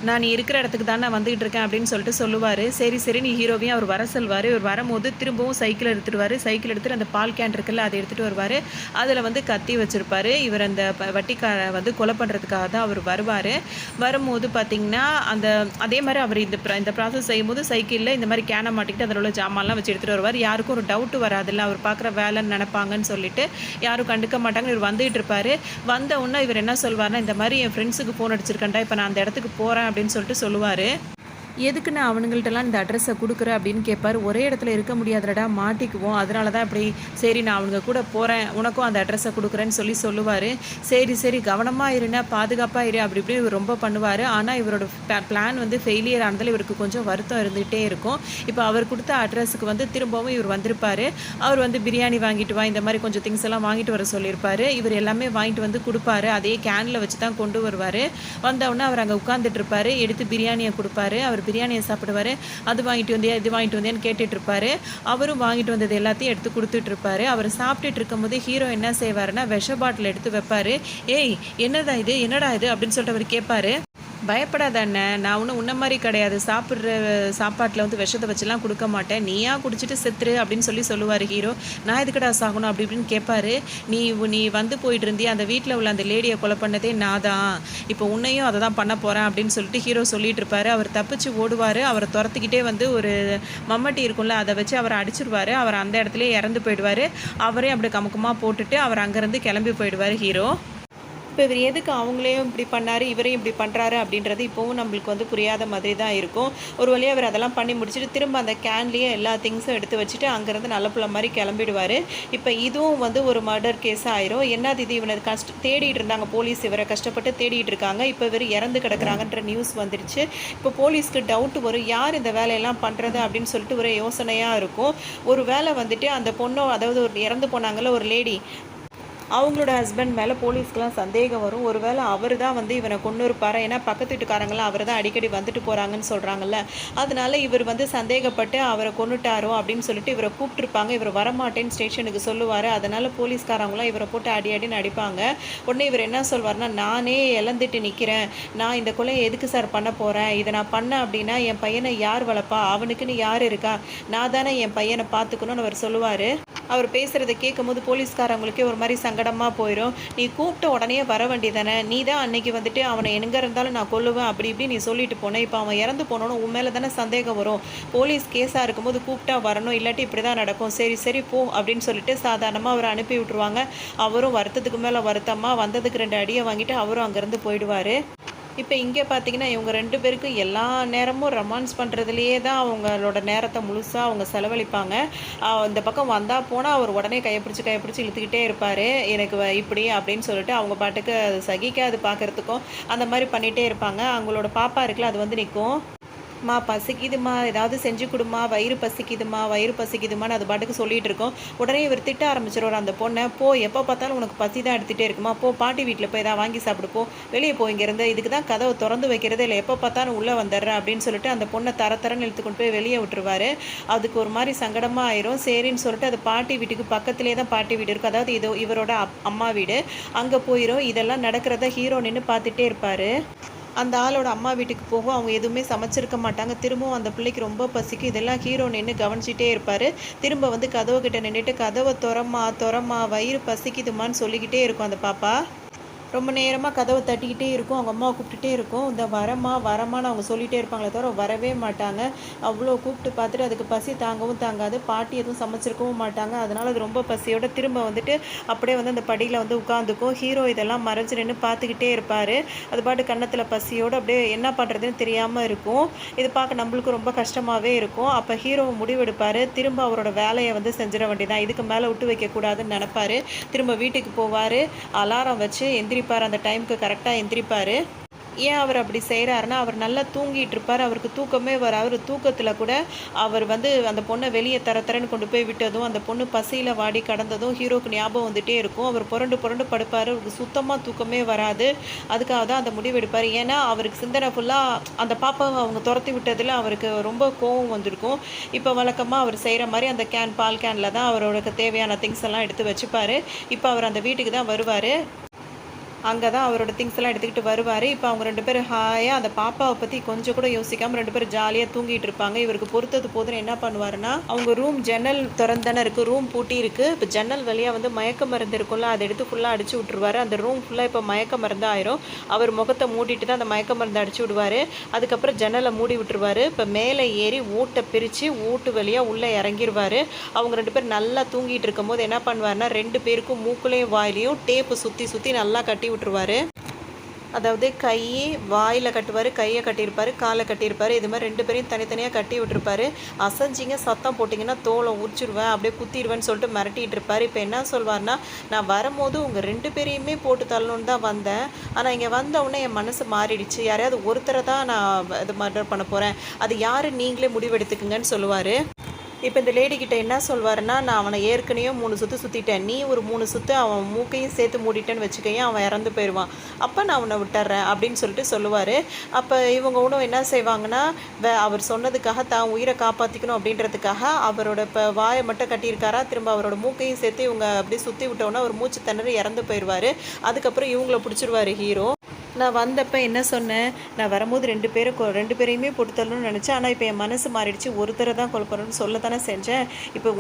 நான் நீ இருக்கிற இடத்துக்கு தான் நான் வந்துகிட்டு இருக்கேன் அப்படின்னு சொல்லிட்டு சொல்லுவார். சரி சரி நீ ஹீரோவையும் அவர் வர சொல்வார். இவர் வரும்போது திரும்பவும் சைக்கிள் எடுத்துகிட்டு அந்த பால் கேன் இருக்குல்ல அதை எடுத்துகிட்டு வருவார். அதில் வந்து கத்தி வச்சுருப்பார். இவர் அந்த வட்டிக்காரை வந்து கொலை பண்ணுறதுக்காக தான் அவர் வருவார். வரும்போது பார்த்திங்கன்னா அதே மாதிரி அவர் இந்த ப்ராசஸ் செய்யும்போது சைக்கிளில் இந்த மாதிரி கேனை மாட்டிக்கிட்டு அதில் உள்ள ஜாமான்லாம் வச்சு எடுத்துகிட்டு வருவார். யாருக்கும் ஒரு டவுட்டு வராதில்ல, அவர் பார்க்குற வேலைன்னு நினைப்பாங்கன்னு சொல்லிட்டு யாரும் கண்டுக்க மாட்டாங்க. இவர் வந்துகிட்டு இருப்பார். வந்த உடனே இவர் என்ன சொல்வார்னா, இந்த மாதிரி என் ஃப்ரெண்ட்ஸுக்கு ஃபோன் அடிச்சிருக்கேன்டா, இப்போ நான் அந்த இடத்துக்கு போகிறேன் அப்படின்னு சொல்லிட்டு சொல்லுவார். எதுக்கு நான் அவனுங்கள்ட்டலாம் இந்த அட்ரஸை கொடுக்குறேன் அப்படின்னு கேட்பார். ஒரே இடத்துல இருக்க முடியாதுடா, மாட்டிக்குவோம், அதனால தான் இப்படி சரி நான் அவனுங்க கூட போகிறேன், உனக்கும் அந்த அட்ரஸை கொடுக்குறேன்னு சொல்லுவார். சரி சரி கவனமாக இருனா, பாதுகாப்பாக இரு அப்படி இப்படி இவர் ரொம்ப பண்ணுவார். ஆனால் இவரோட பிளான் வந்து ஃபெயிலியர் ஆனதில் இவருக்கு கொஞ்சம் வருத்தம் இருந்துகிட்டே இருக்கும். இப்போ அவர் கொடுத்த அட்ரஸுக்கு வந்து திரும்பவும் இவர் வந்திருப்பார். அவர் வந்து பிரியாணி வாங்கிட்டு வா, இந்த மாதிரி கொஞ்சம் திங்ஸ் எல்லாம் வாங்கிட்டு வர சொல்லியிருப்பார். இவர் எல்லாமே வாங்கிட்டு வந்து கொடுப்பாரு. அதே கேனில் வச்சு தான் கொண்டு வருவார். வந்தவுடனே அவர் அங்கே உட்காந்துட்டு இருப்பார். எடுத்து பிரியாணியை கொடுப்பாரு. அவர் பிரியாணியை சாப்பிடுவார். அது வாங்கிட்டு வந்தியா இது வாங்கிட்டு வந்தேன்னு கேட்டுட்டு இருப்பாரு. அவரும் வாங்கிட்டு வந்தது எல்லாத்தையும் எடுத்து கொடுத்துட்டு இருப்பாரு. அவர் சாப்பிட்டுட்டு இருக்கும்போது ஹீரோ என்ன செய்வாருன்னா விஷ பாட்டில் எடுத்து வைப்பாரு. ஏய் என்னடா இது அப்படின்னு சொல்லிட்டு அவர் கேட்பாரு. பயப்படாத அண்ணன், நான் ஒன்றும் உன்ன மாதிரி கிடையாது, சாப்பிட்ற சாப்பாட்டில் வந்து விஷத்தை வச்சுலாம் கொடுக்க மாட்டேன், நீயா குடிச்சிட்டு செத்துரு அப்படின்னு சொல்லுவார் ஹீரோ. நான் எதுக்கடா சாகணும் அப்படி இப்படின்னு கேட்பாரு. நீ வந்து போயிட்டு இருந்தியா, அந்த வீட்டில் உள்ள அந்த லேடியை கொலை பண்ணதே நான் தான், இப்போ உன்னையும் அதை தான் பண்ண போகிறேன் அப்படின்னு சொல்லிட்டு ஹீரோ சொல்லிட்டு இருப்பாரு. அவர் தப்பிச்சு ஓடுவார். அவரை துரத்துக்கிட்டே வந்து ஒரு மம்மட்டி இருக்கும்ல அதை வச்சு அவரை அடிச்சிருவார். அவர் அந்த இடத்துல இறந்து போயிடுவார். அவரே அப்படி கமுக்கமாக போட்டுட்டு அவர் அங்கேருந்து கிளம்பி போயிடுவார் ஹீரோ. இப்போ இவர் எதுக்கு அவங்களையும் இப்படி பண்ணார், இவரையும் இப்படி பண்ணுறாரு அப்படின்றது இப்போவும் நம்மளுக்கு வந்து புரியாத மாதிரி தான் இருக்கும். ஒரு வழியாக அவர் அதெல்லாம் பண்ணி முடிச்சுட்டு திரும்ப அந்த கேன்லேயே எல்லா திங்ஸும் எடுத்து வச்சுட்டு அங்கேருந்து நல்ல புள்ள மாதிரி கிளம்பிடுவார். இப்போ இதுவும் வந்து ஒரு மர்டர் கேஸாக ஆயிரும். என்னது இது, இவனை தேடிட்டு இருந்தாங்க போலீஸ், இவரை கஷ்டப்பட்டு தேடிட்டு இருக்காங்க. இப்போ இவர் இறந்து கிடக்குறாங்கன்ற நியூஸ் வந்துடுச்சு. இப்போ போலீஸ்க்கு டவுட் வரும், யார் இந்த வேலையெல்லாம் பண்ணுறது அப்படின்னு சொல்லிட்டு ஒரு யோசனையாக இருக்கும். ஒரு வேளை வந்துட்டு அந்த பொண்ணோ, அதாவது ஒரு இறந்து போனாங்கல்ல ஒரு லேடி, அவங்களோட ஹஸ்பண்ட் மேலே போலீஸ்க்கெலாம் சந்தேகம் வரும். ஒரு வேளை அவர் தான் வந்து இவனை கொன்று இருப்பார். ஏன்னா பக்கத்து வீட்டுக்காரங்களாம் அவர் தான் அடிக்கடி வந்துட்டு போகிறாங்கன்னு சொல்கிறாங்கல்ல. அதனால இவர் வந்து சந்தேகப்பட்டு அவரை கொன்னுட்டாரோ அப்படின்னு சொல்லிட்டு இவரை கூப்பிட்டுருப்பாங்க. இவர் வரமாட்டேன்னு ஸ்டேஷனுக்கு சொல்லுவார். அதனால் போலீஸ்காரங்களாம் இவரை போட்டு அடி அடின்னு அடிப்பாங்க. உடனே இவர் என்ன சொல்வார்னா, நானே இழந்துட்டு நிற்கிறேன், நான் இந்த கொலையை எதுக்கு சார் பண்ண போகிறேன், இதை நான் பண்ணேன் அப்படின்னா என் பையனை யார் வளர்ப்பா, அவனுக்குன்னு யார் இருக்கா, நான் தானே என் பையனை பார்த்துக்கணும்னு அவர் சொல்லுவார். அவர் பேசுகிறத கேட்கும்போது போலீஸ்காரங்களுக்கே ஒரு மாதிரி சங்கடமாக போயிடும். நீ கூப்பிட்ட உடனே வர வேண்டியதானே, நீ தான் அன்னைக்கு வந்துட்டு அவனை எங்கே இருந்தாலும் நான் கொல்லுவேன் அப்படி இப்படி நீ சொல்லிட்டு போனேன், இப்போ அவன் இறந்து போனோன்னு உன் மேலே தானே சந்தேகம் வரும், போலீஸ் கேஸாக இருக்கும்போது கூப்பிட்டா வரணும், இல்லாட்டி இப்படி தான் நடக்கும், சரி சரி போ அப்படின்னு சொல்லிட்டு சாதாரணமாக அவரை அனுப்பி விட்டுருவாங்க. அவரும் வருத்தத்துக்கு மேலே வருத்தமாக வந்ததுக்கு 2 அடியை வாங்கிட்டு அவரும் அங்கேருந்து போயிடுவார். இப்போ இங்கே பார்த்தீங்கன்னா இவங்க 2 பேருக்கும் எல்லா நேரமும் ரொமான்ஸ் பண்ணுறதுலையே தான் அவங்களோட நேரத்தை முழுசாக அவங்க செலவழிப்பாங்க. இந்த பக்கம் வந்தால் போனால் அவர் உடனே கையை பிடிச்சி இழுத்துக்கிட்டே இருப்பார். எனக்கு இப்படி அப்படின்னு சொல்லிட்டு அவங்க பாட்டுக்கு அது சகிக்காது பார்க்குறதுக்கும் அந்த மாதிரி பண்ணிகிட்டே இருப்பாங்க. அவங்களோட பாப்பா இருக்குல்ல, அது வந்து நிற்கும், மா பசிக்குதுமா, ஏதாவது செஞ்சு கொடுமா, வயிறு பசிக்குதுமான்னு அது பாட்டுக்கு சொல்லிகிட்டு இருக்கோம். உடனே இவர் திட்ட ஆரம்பிச்சிடுவார் அந்த பொண்ணை, போ எப்போ பார்த்தாலும் உனக்கு பசி தான் எடுத்துகிட்டே இருக்குமா, போ பாட்டி வீட்டில் போய் ஏதாவது வாங்கி சாப்பிடு, போ வெளியே போ இங்கேருந்து, இதுக்கு தான் கதவை திறந்து வைக்கிறதே இல்லை, எப்போ பார்த்தாலும் உள்ளே வந்துடுறேன் அப்படின்னு சொல்லிட்டு அந்த பொண்ணை தரன்னு இழுத்து கொண்டு போய் வெளியே விட்டுருவார். அதுக்கு ஒரு மாதிரி சங்கடமாக ஆயிரும். சரின்னு சொல்லிட்டு அது பாட்டி வீட்டுக்கு பக்கத்துலேயே தான் பாட்டி வீடு இருக்கும், அதாவது இது இவரோட அம்மா வீடு, அங்கே போயிடும். இதெல்லாம் நடக்கிறத ஹீரோ நின்று பார்த்துட்டே இருப்பார். அந்த ஆளோட அம்மா வீட்டுக்கு போகும், அவங்க எதுவுமே சமைச்சிருக்க மாட்டாங்க. திரும்பவும் அந்த பிள்ளைக்கு ரொம்ப பசிக்கும். இதெல்லாம் ஹீரோ நின்று கவனிச்சிட்டே இருப்பார். திரும்ப வந்து கதவு கிட்ட நின்றுட்டு கதவை திறமா வயிறு பசிக்குதுமான்னு சொல்லிக்கிட்டே இருக்கும் அந்த பாப்பா. ரொம்ப நேரமாக கதவை தட்டிக்கிட்டே இருக்கும், அவங்க அம்மாவை கூப்பிட்டுட்டே இருக்கும். இந்த வரமான்னு அவங்க சொல்லிகிட்டே இருப்பாங்களே தவிர வரவே மாட்டாங்க. அவ்வளோ கூப்பிட்டு பார்த்துட்டு அதுக்கு பசி தாங்கவும் தாங்காது. பாட்டி எதுவும் சமைச்சிருக்கவும் மாட்டாங்க. அதனால் அது ரொம்ப பசியோட திரும்ப வந்துட்டு அப்படியே வந்து அந்த படியில் வந்து உட்காந்துக்கும். ஹீரோ இதெல்லாம் மறைஞ்சு நின்று பார்த்துக்கிட்டே இருப்பார். அது பாட்டு கன்னத்தில் பசியோடு அப்படியே என்ன பண்ணுறதுன்னு தெரியாமல் இருக்கும். இது பார்க்க நம்மளுக்கு ரொம்ப கஷ்டமாகவே இருக்கும். அப்போ ஹீரோ முடிவெடுப்பார், திரும்ப அவரோட வேலையை வந்து செஞ்சிட வேண்டியதான், இதுக்கு மேலே விட்டு வைக்கக்கூடாதுன்னு நினைப்பார். திரும்ப வீட்டுக்கு போவார், அலாரம் வச்சு எந்திரிப்பார். அந்த டைமுக்கு கரெக்டாக எந்திரிப்பார். ஏன் அவர் அப்படி செய்கிறாருன்னா, அவர் நல்லா தூங்கிட்டு இருப்பார், அவருக்கு தூக்கமே வராது. தூக்கத்தில் கூட அவர் வந்து அந்த பொண்ணை வெளியே தரன்னு கொண்டு போய் விட்டதும், அந்த பொண்ணு பசியில் வாடி கடந்ததும் ஹீரோக்கு ஞாபகம் வந்துகிட்டே இருக்கும். அவர் புரண்டு படுப்பார், அவருக்கு சுத்தமாக தூக்கமே வராது. அதுக்காக தான் அந்த முடிவு எடுப்பார். ஏன்னா அவருக்கு சிந்தனை ஃபுல்லாக அந்த பாப்பாவை அவங்க துரத்தி விட்டதில் அவருக்கு ரொம்ப கோவம் வந்திருக்கும். இப்போ வழக்கமாக அவர் செய்கிற மாதிரி அந்த பால் கேனில் தான் அவரோட தேவையான திங்ஸ் எல்லாம் எடுத்து வச்சுப்பார். இப்போ அவர் அந்த வீட்டுக்கு தான் வருவார். அங்கே தான் அவரோட திங்ஸ் எல்லாம் எடுத்துக்கிட்டு வருவார். இப்போ அவங்க 2 பேரும் ஹாயாக அந்த பாப்பாவை பற்றி கொஞ்சம் கூட யோசிக்காமல் 2 பேரும் ஜாலியாக தூங்கிட்டு இருப்பாங்க. இவருக்கு பொறுத்தது போதுன்னு என்ன பண்ணுவாருன்னா, அவங்க ரூம் ஜன்னல் திறந்தானே இருக்குது, ரூம் பூட்டி இருக்குது. இப்போ ஜன்னல் வழியாக வந்து மயக்க மருந்து இருக்கும்ல, அதை எடுத்து ஃபுல்லாக அடிச்சு விட்ருவார். அந்த ரூம் ஃபுல்லாக இப்போ மயக்க மருந்து ஆயிரும். அவர் முகத்தை மூடிட்டு தான் அந்த மயக்க மருந்து அடிச்சு விடுவார். அதுக்கப்புறம் ஜன்னலை மூடி விட்டுருவார். இப்போ மேலே ஏறி ஓட்டை பிரித்து ஓட்டு வழியாக உள்ளே இறங்கிடுவார். அவங்க 2 பேர் நல்லா தூங்கிட்டு இருக்கும்போது என்ன பண்ணுவார்னா, 2 பேருக்கும் மூக்குலையும் வாயிலையும் டேப்பு சுற்றி நல்லா கட்டி விட்டுருவாரு. அதாவது கை வாயில் கட்டுவார், கையை கட்டியிருப்பார், காலை கட்டியிருப்பார். இது மாதிரி 2 பேரையும் தனித்தனியாக கட்டி விட்டுருப்பாரு. அசைஞ்சிங்க சத்தம் போட்டிங்கன்னா தோலை உரிச்சிடுவேன், அப்படியே குத்திடுவேன்னு சொல்லிட்டு மிரட்டிகிட்டு இருப்பார். இப்போ என்ன சொல்வார்னா, நான் வரும்போது உங்கள் 2 பேரையுமே போட்டு தள்ளணுன்னு தான் வந்தேன், ஆனால் இங்கே வந்தவுடனே என் மனசு மாறிடுச்சு, யாரையாவது ஒருத்தரை தான் நான் இது மர்டர் பண்ண போகிறேன், அது யார் நீங்களே முடிவெடுத்துக்குங்கன்னு சொல்லுவார். இப்போ இந்த லேடிக்கிட்ட என்ன சொல்வாருன்னா, நான் அவனை ஏற்கனவே 3 சுற்று சுற்றிட்டேன், நீ ஒரு 3 சுற்று அவன் மூக்கையும் சேர்த்து மூடிட்டேன்னு வச்சுக்கையும் அவன் இறந்து போயிடுவான், அப்போ நான் அவனை விட்டுறேன் அப்படின்னு சொல்லிட்டு சொல்லுவார். அப்போ இவங்க ஒன்றும் என்ன செய்வாங்கன்னா, அவர் சொன்னதுக்காக தான் உயிரை காப்பாற்றிக்கணும் அப்படின்றதுக்காக அவரோட இப்போ வாயை மட்டும் கட்டியிருக்காரா, திரும்ப அவரோட மூக்கையும் சேர்த்து இவங்க அப்படியே சுற்றி விட்டோன்னா அவர் மூச்சு திணறி இறந்து போயிடுவார். அதுக்கப்புறம் இவங்கள பிடிச்சிருவார் ஹீரோ. நான் வந்தப்ப என்ன சொன்னேன், நான் வரும்போது 2 பேரையுமே போட்டு தள்ளணும்னு நெனச்சேன். ஆனா, இப்ப என் மனசு மாறிடுச்சு. ஒருத்தர தான் கொலை பண்ணணும்னு சொல்ல தானே செஞ்சேன். இப்ப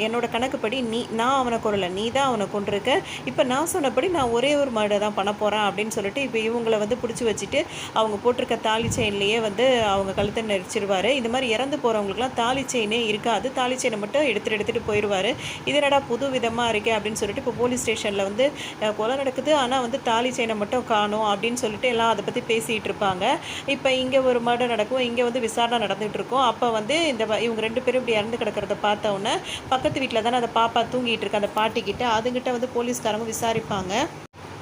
என்னோட கணக்குப்படி நான் அவன கொல்லல. நீ தான் அவன கொன்றுக்க. இப்ப நான் சொன்னபடி நான் ஒரே ஒரு மர்டர் தான் பண்ண போறேன் அப்படின்னு சொல்லிட்டு, இப்ப இவங்கள வந்து புடிச்சு வச்சுட்டு, அவங்க போட்டிருக்க தாலி செயின்லயே வந்து அவங்க கழுத்த நெரிச்சிருவாரு. இந்த மாரி இறந்து போறவங்களுக்குலாம் தாலி செயினே இருக்காது. தாலி செயின மட்டும் எடுத்துட்டு போயிருவாரு. இது என்னடா புது விதமா இருக்கே அப்படின்னு சொல்லிட்டு, இப்போ போலீஸ் ஸ்டேஷன்ல வந்து கொலை நடக்குது. ஆனா வந்து தாலி செயின மட்டும் காணோம் அப்படின்னு சொல்லிட்டு எல்லாம் அதை பற்றி பேசிகிட்டு இருப்பாங்க. இப்போ இங்கே ஒரு மர்டர் நடக்கும், இங்கே வந்து விசாரணை நடந்துகிட்டு இருக்கும். அப்போ வந்து இவங்க 2 பேரும் இப்படி இறந்து கிடக்கிறத பார்த்த உடனே பக்கத்து வீட்டில் தானே அந்த பாப்பா தூங்கிட்டு இருக்கு அந்த பாட்டிக்கிட்ட, அதுங்கிட்ட வந்து போலீஸ்காரங்க விசாரிப்பாங்க.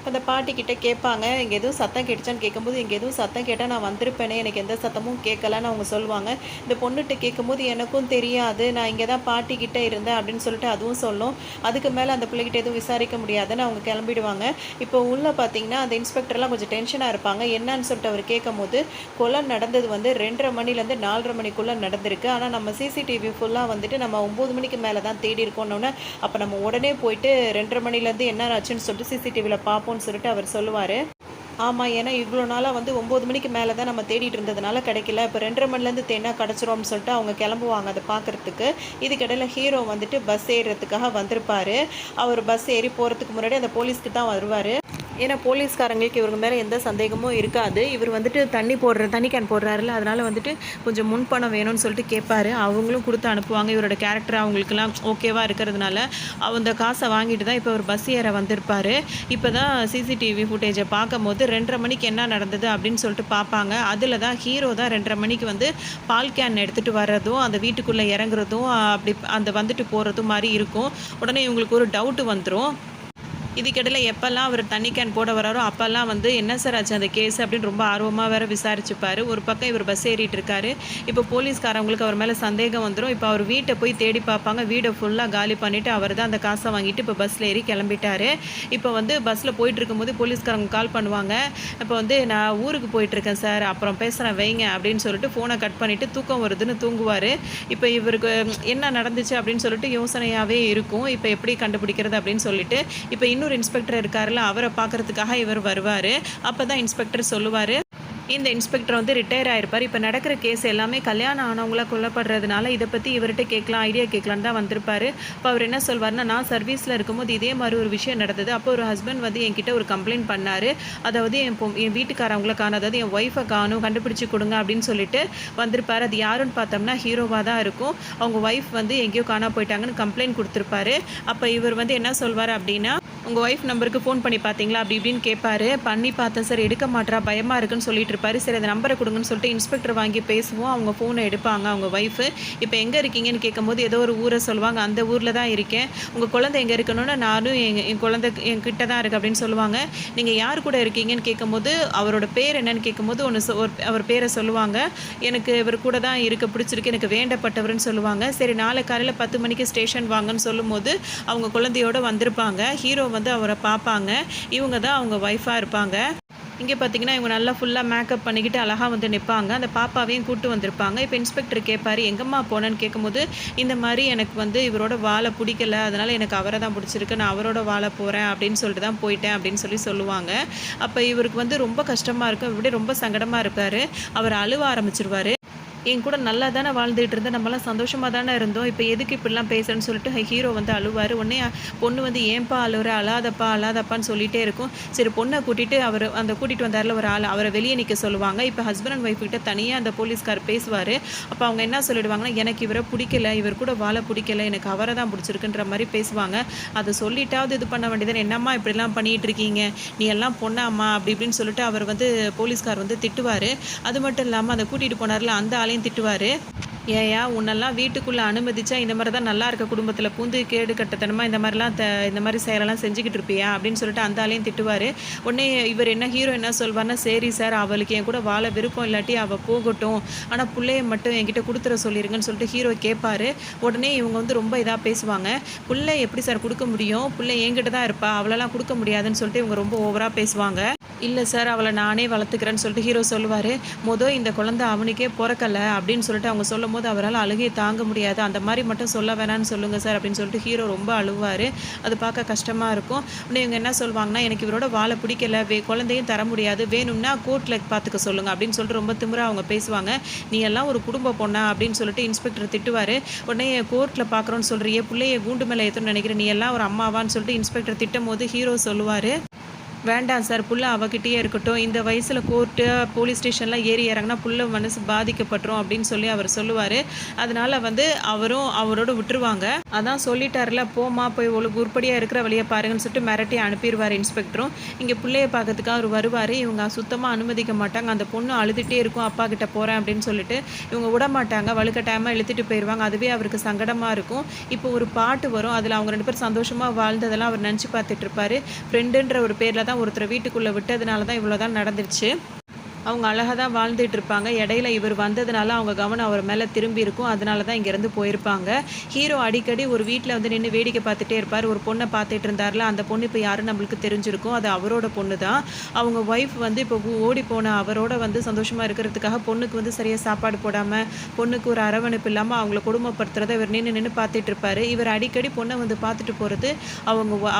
அந்த பாட்டிக்கிட்ட கேட்பாங்க, இங்கே எதுவும் சத்தம் கேட்டுச்சான்னு கேட்கும்போது, இங்கே எதுவும் சத்தம் கேட்டால் நான் வந்திருப்பேனே, எனக்கு எந்த சத்தமும் கேட்கலன்னு அவங்க சொல்லுவாங்க. இந்த பொண்ணுகிட்ட கேட்கும்போது எனக்கும் தெரியாது, நான் இங்கே தான் பாட்டிக்கிட்ட இருந்தேன் அப்படின்னு சொல்லிட்டு அதுவும் சொல்லும். அதுக்கு மேலே அந்த பிள்ளைகிட்ட எதுவும் விசாரிக்க முடியாதுன்னு அவங்க கிளம்பிடுவாங்க. இப்போ உள்ளே பார்த்தீங்கன்னா அந்த இன்ஸ்பெக்டர்லாம் கொஞ்சம் டென்ஷனாக இருப்பாங்க. என்னன்னு சொல்லிட்டு அவர் கேட்கும்போது, கொலை நடந்தது வந்து 2:30 மணிலேருந்து 4:30 மணிக்குள்ளே நடந்திருக்கு. ஆனால் நம்ம சிசிடிவி ஃபுல்லாக வந்துட்டு நம்ம 9 மணிக்கு மேலே தான் தேடி இருக்கோன்னொன்னே, அப்போ நம்ம உடனே போயிட்டு 2:30 மணிலேருந்து என்ன ஆச்சுன்னு சொல்லிட்டு சிசிடிவியில் பார்ப்போம் சொல்லிட்டு அவர் சொல்லுவார். ஆமாம், ஏன்னா இவ்வளோ நாளாக வந்து 9 மணிக்கு மேலே தான் நம்ம தேடிட்டு இருந்ததுனால கிடைக்கல. இப்போ 2:30 மணிலேருந்து தேடினா கிடச்சிரும்னு சொல்லிட்டு அவங்க கிளம்புவாங்க அதை பார்க்குறதுக்கு. இதுக்கிடையில் ஹீரோ வந்துட்டு பஸ் ஏறுறதுக்காக வந்திருப்பார். அவர் பஸ் ஏறி போகிறதுக்கு முன்னாடி அந்த போலீஸ்க்கு தான் வருவார். ஏன்னா போலீஸ்காரங்களுக்கு இவங்க மேலே எந்த சந்தேகமும் இருக்காது. இவர் வந்துட்டு தண்ணி கேன் போடுறாருல, அதனால் வந்துட்டு கொஞ்சம் முன்பணம் வேணும்னு சொல்லிட்டு கேட்பாரு. அவங்களும் கொடுத்து அனுப்புவாங்க. இவரோட கேரக்டர் அவங்களுக்குலாம் ஓகேவாக இருக்கிறதுனால அந்த காசை வாங்கிட்டு தான் இப்போ ஒரு பஸ் ஏற வந்திருப்பார். இப்போ தான் சிசிடிவி ஃபுட்டேஜை பார்க்கும்போது 2:30 மணிக்கு என்ன நடந்தது அப்படின்னு சொல்லிட்டு பார்ப்பாங்க. அதில் தான் ஹீரோ தான் 2:30 மணிக்கு வந்து பால் கேன் எடுத்துகிட்டு வர்றதும் அந்த வீட்டுக்குள்ளே இறங்குறதும் அப்படி அந்த வந்துட்டு போகிறதும் மாதிரி இருக்கும். உடனே இவங்களுக்கு ஒரு டவுட்டு வந்துடும். இதுக்கிடையில் எப்போல்லாம் அவர் தண்ணி கேன் போட வராரோ அப்போல்லாம் வந்து என்ன சார் ஆச்சு அந்த கேஸ் அப்படின்னு ரொம்ப ஆர்வமாக வேறு விசாரிச்சுப்பார். ஒரு பக்கம் இவர் பஸ் ஏறிட்டு இருக்காரு. இப்போ போலீஸ்காரவங்களுக்கு அவர் மேலே சந்தேகம் வந்துடும். இப்போ அவர் வீட்டை போய் தேடி பார்ப்பாங்க. வீடை ஃபுல்லாக காலி பண்ணிவிட்டு அவர் தான் அந்த காசை வாங்கிட்டு இப்போ பஸ்ஸில் ஏறி கிளம்பிட்டார். இப்போ வந்து பஸ்ஸில் போயிட்டு இருக்கும்போது போலீஸ்காரங்க கால் பண்ணுவாங்க. இப்போ வந்து நான் ஊருக்கு போயிட்டுருக்கேன் சார், அப்புறம் பேசுகிறேன் வைங்க அப்படின்னு சொல்லிட்டு ஃபோனை கட் பண்ணிவிட்டு தூக்கம் வருதுன்னு தூங்குவார். இப்போ இவருக்கு என்ன நடந்துச்சு அப்படின்னு சொல்லிட்டு யோசனையாகவே இருக்கும். இப்போ எப்படி கண்டுபிடிக்கிறது அப்படின்னு சொல்லிட்டு இப்போ இன்னொரு இன்ஸ்பெக்டர் இருக்காருல்ல, அவரை பார்க்கறதுக்காக இவர் வருவார். அப்போ தான் இன்ஸ்பெக்டர் சொல்லுவார், இந்த இன்ஸ்பெக்டர் வந்து ரிட்டையர் ஆகிருப்பார். இப்போ நடக்கிற கேஸ் எல்லாமே கல்யாணம் ஆனவங்களாக கொல்லப்படுறதுனால இதை பற்றி இவர்கிட்ட கேட்கலாம், ஐடியா கேட்கலான்னு தான் வந்திருப்பார். இப்போ அவர் என்ன சொல்வார்னா, நான் சர்வீஸில் இருக்கும்போது இதே மாதிரி ஒரு விஷயம் நடந்தது. அப்போ ஒரு ஹஸ்பண்ட் வந்து என்கிட்ட ஒரு கம்ப்ளைண்ட் பண்ணார். அதாவது என் வீட்டுக்காரவங்கள காணும், அதாவது என் ஒய்ஃபை காணும், கண்டுபிடிச்சி கொடுங்க அப்படின்னு சொல்லிட்டு வந்திருப்பார். அது யாருன்னு பார்த்தோம்னா ஹீரோவாக தான் இருக்கும். அவங்க ஒய்ஃப் வந்து எங்கேயோ காணா போயிட்டாங்கன்னு கம்ப்ளைண்ட் கொடுத்துருப்பாரு. அப்போ இவர் வந்து என்ன சொல்வார் அப்படின்னா, உங்கள் ஒய்ஃப் நம்பருக்கு ஃபோன் பண்ணி பார்த்தீங்களா அப்படி இப்படின்னு கேட்பாரு. பண்ணி பார்த்தேன் சார், எடுக்க மாட்டா, பயமாக இருக்குன்னு சொல்லிட்டு இருப்பாரு. சரி அந்த நம்பரை கொடுங்கன்னு சொல்லிட்டு இன்ஸ்பெக்டர் வாங்கி பேசுவோம். அவங்க ஃபோனை எடுப்பாங்க அவங்க ஒய்ஃபு. இப்போ எங்கே இருக்கீங்கன்னு கேட்கும்போது ஏதோ ஒரு ஊரை சொல்லுவாங்க. அந்த ஊரில் தான் இருக்கேன், உங்கள் குழந்தை எங்கே இருக்கணும்னா நானும் என் குழந்தை என்கிட்ட தான் இருக்குது அப்படின்னு சொல்லுவாங்க. நீங்கள் யார் கூட இருக்கீங்கன்னு கேட்கும்போது அவரோட பேர் என்னன்னு கேட்கும்போது அவர் பேரை சொல்லுவாங்க. எனக்கு இவர் கூட தான் இருக்க பிடிச்சிருக்கு, எனக்கு வேண்டப்பட்டவர்னு சொல்லுவாங்க. சரி நாளை காலையில் 10 மணிக்கு ஸ்டேஷன் வாங்கன்னு சொல்லும்போது அவங்க குழந்தையோடு வந்திருப்பாங்க. ஹீரோ வந்து அவரை பார்ப்பாங்க. இவங்க தான் அவங்க ஒய்ஃபாக இருப்பாங்க. இங்கே பார்த்தீங்கன்னா இவங்க நல்லா ஃபுல்லாக மேக்கப் பண்ணிக்கிட்டு அழகாக வந்து நிற்பாங்க. அந்த பாப்பாவையும் கூப்பிட்டு வந்திருப்பாங்க. இப்போ இன்ஸ்பெக்டர் கேட்பார், எங்கம்மா போனேன்னு கேட்கும்போது, இந்த மாதிரி எனக்கு வந்து இவரோட வாழை பிடிக்கல, அதனால் எனக்கு அவரை தான் பிடிச்சிருக்கு, நான் அவரோட வாழை போகிறேன் அப்படின்னு சொல்லிட்டு தான் போயிட்டேன் அப்படின்னு சொல்லுவாங்க. அப்போ இவருக்கு வந்து ரொம்ப கஷ்டமாக இருக்கும். இப்படி ரொம்ப சங்கடமாக இருப்பார். அவர் அழுவ ஆரம்பிச்சிருவார். என் கூட நல்லா தானே வாழ்ந்துகிட்டு இருந்தேன், நம்மளாம் சந்தோஷமாக தானே இருந்தோம், இப்போ எதுக்கு இப்படிலாம் பேசுகிறேன்னு சொல்லிட்டு ஹீரோ வந்து அழுவார். உடனே பொண்ணு வந்து ஏன்பா அழுவுற, அழாதப்பான்னு சொல்லிகிட்டே இருக்கும். சரி பொண்ணை கூட்டிகிட்டு கூட்டிகிட்டு வந்தார்ல ஒரு ஆள், அவரை வெளியே நிற்க சொல்லுவாங்க. இப்போ ஹஸ்பண்ட் அண்ட் ஒய்ஃப் கிட்ட தனியாக அந்த போலீஸ்கார் பேசுவார். அப்போ அவங்க என்ன சொல்லிடுவாங்கன்னா, எனக்கு இவரை பிடிக்கல, இவர் கூட வாழ பிடிக்கல, எனக்கு அவரை தான் பிடிச்சிருக்குன்ற மாதிரி பேசுவாங்க. அதை சொல்லிட்டாவது இது பண்ண வேண்டியது, என்னம்மா இப்படிலாம் பண்ணிகிட்டு இருக்கீங்க, நீ எல்லாம் பொண்ணாம்மா அப்படி இப்படின்னு சொல்லிட்டு அவர் வந்து போலீஸ்கார் வந்து திட்டுவார். அது மட்டும் இல்லாமல் அதை கூட்டிகிட்டு போனார்ல அந்த ஆளையும் திட்டுவார். ஏயா உன்னெல்லாம் வீட்டுக்குள்ளே அனுமதிச்சா இந்த மாதிரி தான் நல்லா இருக்க குடும்பத்தில் பூந்து கேடு கட்டத்தனமாக இந்த மாதிரி செயலெல்லாம் செஞ்சுக்கிட்டு இருப்பியா அப்படின்னு சொல்லிட்டு அந்த ஆளையும் திட்டுவார். உடனே இவர் ஹீரோ என்ன சொல்வார்னா, சரி சார் அவளுக்கு என் கூட வாழ விருப்பம் இல்லாட்டி அவள் போகட்டும், ஆனால் பிள்ளைய மட்டும் என்கிட்ட கொடுத்துட சொல்லிடுங்கன்னு சொல்லிட்டு ஹீரோ கேட்பார். உடனே இவங்க வந்து ரொம்ப இதாக பேசுவாங்க. பிள்ளை எப்படி சார் கொடுக்க முடியும், பிள்ளை என்கிட்ட தான் இருப்பா, அவளெல்லாம் கொடுக்க முடியாதுன்னு சொல்லிட்டு இவங்க ரொம்ப ஓவராக பேசுவாங்க. இல்ல சார், அவள நானே வளர்த்துக்கிறேன்னு சொல்லிட்டு ஹீரோ சொல்லுவாரு. இந்த குழந்தை அவனுக்கே பொறக்கல அப்படின்னு சொல்லிட்டு அவங்க சொல்லும்போது, அவரால அழுகைய தாங்க முடியாது. அந்த மாரி மட்டும் சொல்ல வேணான்னு சொல்லுங்க சார் அப்படின்னு சொல்லிட்டு ஹீரோ ரொம்ப அழுவாரு. அது பார்க்க கஷ்டமா இருக்கும். உடனே இவங்க என்ன சொல்வாங்கன்னா, எனக்கு இவரோட வாழ பிடிக்கல. குழந்தையும் தர முடியாது. வேணும்னா கோர்ட்ல பார்த்துக்க சொல்லுங்க அப்படின்னு சொல்லிட்டு ரொம்ப திமிரா அவங்க பேசுவாங்க. நீ எல்லாம் ஒரு குடும்ப பொண்ணா அப்படின்னு சொல்லிட்டு இன்ஸ்பெக்டர் திட்டுவாரு. உடனே கோர்ட்ல பார்க்குறோன்னு சொல்றியே, புள்ளைய கூண்டு மேல ஏத்தணும்னு நினைக்கிறேன். நீ எல்லாம் ஒரு அம்மாவான்னு சொல்லிட்டு இன்ஸ்பெக்டர் திட்டும்போது ஹீரோ சொல்லுவாரு. வேண்டாம் சார். புள்ள அவகிட்டயே இருக்கட்டும். இந்த வயசுல கோர்ட்டு, போலீஸ் ஸ்டேஷன்லாம் ஏறி இறங்குனா புள்ள மனசு பாதிக்கப்பட்டுரும் அப்படின்னு சொல்லி அவர் சொல்லுவாரு. அதனால வந்து அவரும் அவரோட விட்டுருவாங்க. அதான் சொல்லிட்டார்ல, போம்மா போய் உருப்படியா இருக்கிற வழிய பாருங்கன்னு சொல்லிட்டு மிரட்டி அனுப்பிருவாரு இன்ஸ்பெக்டரும். இங்க புள்ளைய பார்க்கறதுக்கு அவர் வருவாரு. இவங்க சுத்தமா அனுமதிக்க மாட்டாங்க. அந்த பொண்ணு அழுதுட்டே இருக்கும், அப்பா கிட்ட போறேன் அப்படின்னு சொல்லிட்டு. இவங்க விடமாட்டாங்க. வலுக்கட்டாயமா இழுத்துட்டு போயிருவாங்க. அதுவே அவருக்கு சங்கடமா இருக்கும். இப்போ ஒரு பாட்டு வரும். அதுல அவங்க 2 பேரும் சந்தோஷமா வாழ்ந்ததெல்லாம் அவர் நினைச்சு பார்த்துட்டு இருப்பாரு. ஃப்ரெண்டுன்ற ஒரு பேர்ல தான் ஒருத்தரை வீட்டுக்குள்ள விட்டதுனால தான் இவ்வளோதான் நடந்துருச்சு. அவங்க அழகா தான் வாழ்ந்துட்டு இருப்பாங்க. இடையில இவர் வந்ததுனால அவங்க கவனம் அவர் மேல திரும்பி இருக்கும். அதனால தான் இங்கேருந்து போயிருப்பாங்க. ஹீரோ அடிக்கடி ஒரு வீட்ல வந்து நின்னு வேடிக்கை பார்த்துட்டே இருப்பார். ஒரு பொண்ண பார்த்துட்டு இருந்தார்ல, அந்த பொண்ணு இப்போ யாருன்னு நம்மளுக்கு தெரிஞ்சிருக்கும். அது அவரோட பொண்ணு தான். அவங்க ஒய்ஃப் வந்து இப்போ ஓடி போன அவரோட வந்து சந்தோஷமா இருக்கிறதுக்காக பொண்ணுக்கு வந்து சரியா சாப்பாடு போடாம, பொண்ணுக்கு ஒரு அரவணைப்பு இல்லாம அவங்கள கொடுமைப்படுத்துறத இவர் நின்னு பார்த்துட்டு இருப்பாரு. இவர் அடிக்கடி பொண்ண வந்து பார்த்துட்டு போறது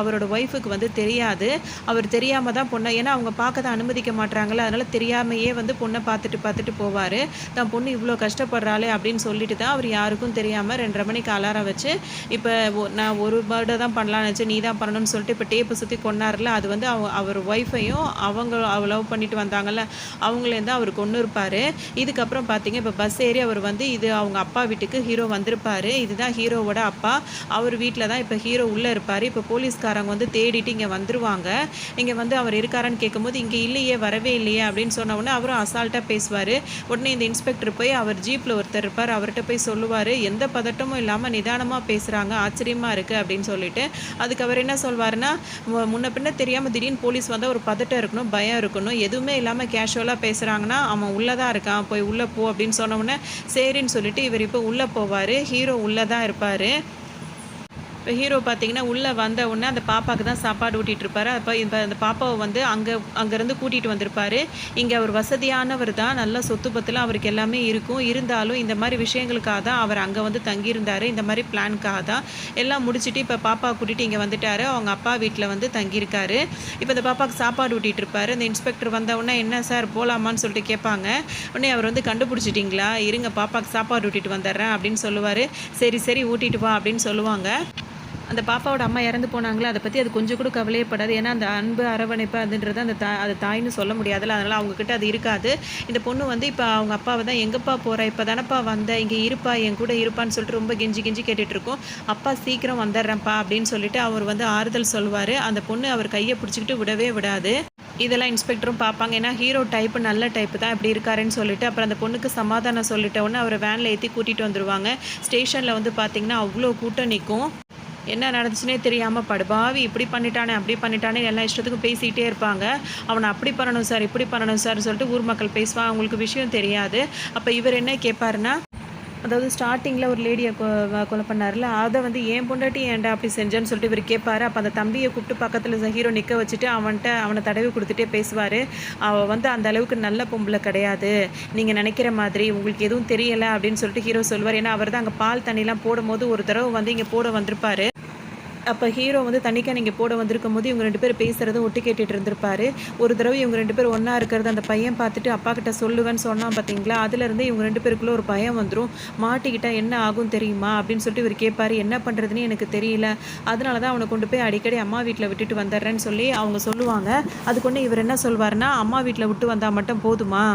அவரோட ஒய்ஃபுக்கு வந்து தெரியாது. அவர் தெரியாம தான் பொண்ண, ஏன்னா அவங்க பார்க்க தான் அனுமதிக்க மாட்றாங்கல்ல. அதனால தெரியாம வந்து பொண்ணை பார்த்துட்டு போவார். தான் பொண்ணு இவ்வளோ கஷ்டப்படுறாளே அப்படின்னு சொல்லிட்டு தான் அவர் யாருக்கும் தெரியாமல் 2:30 மணிக்கு அலாரம் வச்சு, இப்போ நான் ஒரு பர்த்டே தான் பண்ணலான்னு நினச்சேன், நீ தான் பண்ணணும்னு சொல்லிட்டு இப்போ டேப்பை சுற்றி கொண்டாருல, அது வந்து அவர் ஒய்ஃபையும் அவ லவ் பண்ணிட்டு வந்தாங்கல்ல, அவங்களேருந்து அவர் கொண்டு இருப்பார். இதுக்கப்புறம் பார்த்தீங்க, இப்போ பஸ் ஏறி அவர் வந்து இது அவங்க அப்பா வீட்டுக்கு ஹீரோ வந்திருப்பார். இதுதான் ஹீரோவோட அப்பா. அவர் வீட்டில் தான் இப்போ ஹீரோ உள்ளே இருப்பார். இப்போ போலீஸ்காரங்க வந்து தேடிட்டு இங்கே வந்துருவாங்க. இங்கே வந்து அவர் இருக்காரான்னு கேட்கும்போது, இங்கே இல்லையே, வரவே இல்லையே அப்படின்னு சொன்ன உடனே அவரும் அசால்ட்டாக பேசுவார். உடனே இந்த இன்ஸ்பெக்டர் போய் அவர் ஜீப்பில் ஒருத்தர் இருப்பார், அவர்கிட்ட போய் சொல்லுவார், எந்த பதட்டமும் இல்லாமல் நிதானமாக பேசுகிறாங்க, ஆச்சரியமாக இருக்குது அப்படின்னு சொல்லிட்டு. அதுக்கு அவர் என்ன சொல்வாருன்னா, முன்ன பின்ன தெரியாமல் திடீர்னு போலீஸ் வந்தால் ஒரு பதட்டம் இருக்கணும், பயம் இருக்கணும், எதுவுமே இல்லாமல் கேஷுவலாக பேசுகிறாங்கன்னா அவன் உள்ளே தான் இருக்கான், போய் உள்ளே போ அப்படின்னு சொன்ன உடனே சரின்னு சொல்லிட்டு இவர் இப்போ உள்ளே போவார். ஹீரோ உள்ளே தான் இருப்பார். இப்போ ஹீரோ பார்த்தீங்கன்னா உள்ளே வந்த உடனே அந்த பாப்பாவுக்கு தான் சாப்பாடு ஊட்டிகிட்டு இருப்பாரு. அப்போ இப்போ அந்த பாப்பாவை வந்து அங்கேருந்து கூட்டிகிட்டு வந்திருப்பாரு. இங்கே அவர் வசதியானவர் தான், நல்ல சொத்து பத்தில் அவருக்கு எல்லாமே இருக்கும். இருந்தாலும் இந்த மாதிரி விஷயங்களுக்காக தான் அவர் அங்கே வந்து தங்கியிருந்தார். இந்த மாதிரி பிளானுக்காக தான் எல்லாம் முடிச்சுட்டு இப்போ பாப்பாவை கூட்டிகிட்டு இங்கே வந்துட்டார். அவங்க அப்பா வீட்டில் வந்து தங்கியிருக்காரு. இப்போ இந்த பாப்பாவுக்கு சாப்பாடு ஊட்டிகிட்டு இருப்பாரு. இந்த இன்ஸ்பெக்டர் வந்த உடனே என்ன சார் போகலாமான்னு சொல்லிட்டு கேட்பாங்க. உடனே அவர் வந்து கண்டுபிடிச்சிட்டிங்களா, இருங்க பாப்பாவுக்கு சாப்பாடு ஊட்டிகிட்டு வந்துடுறேன் அப்படின்னு சொல்லுவார். சரி சரி ஊட்டிகிட்டு வா அப்படின்னு சொல்லுவாங்க. அந்த பாப்பாவோட அம்மா இறந்து போனாங்களே, அதை பற்றி அது கொஞ்சம் கூட கவலையப்படாது. ஏன்னா அந்த அன்பு அரவணைப்பு அதுன்றது அந்த அது தாய்ன்னு சொல்ல முடியாதுல்ல, அதனால் அவங்கக்கிட்ட அது இருக்காது. இந்த பொண்ணு வந்து இப்போ அவங்க அப்பாவை தான், எங்கப்பா போகிறா, இப்போ தானப்பா வந்த, இங்கே இருப்பா, என் கூட இருப்பான்னு சொல்லிட்டு ரொம்ப கெஞ்சி கேட்டுட்ருக்கோம். அப்பா சீக்கிரம் வந்துடுறேன்ப்பா அப்படின்னு சொல்லிட்டு அவர் வந்து ஆறுதல் சொல்லுவார். அந்த பொண்ணு அவர் கையை பிடிச்சிக்கிட்டு விடவே விடாது. இதெல்லாம் இன்ஸ்பெக்டரும் பார்ப்பாங்க. ஏன்னா ஹீரோ டைப்பு நல்ல டைப்பு தான், இப்படி இருக்காருன்னு சொல்லிட்டு அப்புறம் அந்த பொண்ணுக்கு சமாதானம் சொல்லிட்ட உடனே அவரை வேனில் ஏற்றி கூட்டிகிட்டு வந்துடுவாங்க. ஸ்டேஷனில் வந்து பார்த்திங்கன்னா அவ்வளோ கூட்டம் நிற்கும். என்ன நடந்துச்சுனே தெரியாமல் படுபாவி இப்படி பண்ணிட்டானே அப்படி பண்ணிட்டானே எல்லா இஷ்டத்துக்கும் பேசிகிட்டே இருப்பாங்க. அவனை அப்படி பண்ணணும் சார், இப்படி பண்ணணும் சார்னு சொல்லிட்டு ஊர் மக்கள் பேசுவாங்க. அவங்களுக்கு விஷயம் தெரியாது. அப்போ இவர் என்ன கேட்பாருன்னா, அதாவது ஸ்டார்டிங்கில் ஒரு லேடியை கொலை பண்ணார்ல, அதை வந்து ஏன் பொண்டாட்டி ஏன்டா அப்படி செஞ்சேன்னு சொல்லிட்டு இவர் கேட்பாரு. அப்போ அந்த தம்பியை கூப்பிட்டு பக்கத்தில் ஹீரோ நிற்க வச்சுட்டு அவனை தடவி கொடுத்துட்டே பேசுவார். அவள் வந்து அந்த அளவுக்கு நல்ல பொம்பளை கிடையாது, நீங்கள் நினைக்கிற மாதிரி, உங்களுக்கு எதுவும் தெரியலை அப்படின்னு சொல்லிட்டு ஹீரோ சொல்லுவார். ஏன்னா அவர் தான் அங்கே பால் தண்ணிலாம் போடும்போது ஒரு தடவை வந்து இங்கே போட வந்திருப்பார். அப்போ ஹீரோ வந்து தண்ணிக்கா நீங்கள் போட வந்திருக்கும் போது இவங்க 2 பேர் பேசுகிறதும் ஒட்டு கேட்டுட்டு இருந்திருப்பாரு. ஒரு தடவை இவங்க 2 பேர் ஒன்றா இருக்கிறது அந்த பையன் பார்த்துட்டு அப்பா கிட்ட சொல்லுவேன்னு சொன்னான் பார்த்தீங்களா, அதுலேருந்து இவங்க 2 பேருக்குள்ளே ஒரு பயம் வந்துடும். மாட்டிக்கிட்டா என்ன ஆகும் தெரியுமா அப்படின்னு சொல்லிட்டு இவர் கேட்பாரு. என்ன பண்ணுறதுன்னு எனக்கு தெரியல, அதனால தான் அவனை கொண்டு போய் அடிக்கடி அம்மா வீட்டில் விட்டுட்டு வந்துடுறேன்னு சொல்லி அவங்க சொல்லுவாங்க. அதுக்கு இவர் என்ன சொல்வாருன்னா, அம்மா வீட்டில் விட்டு வந்தால் மட்டும் போதுமா,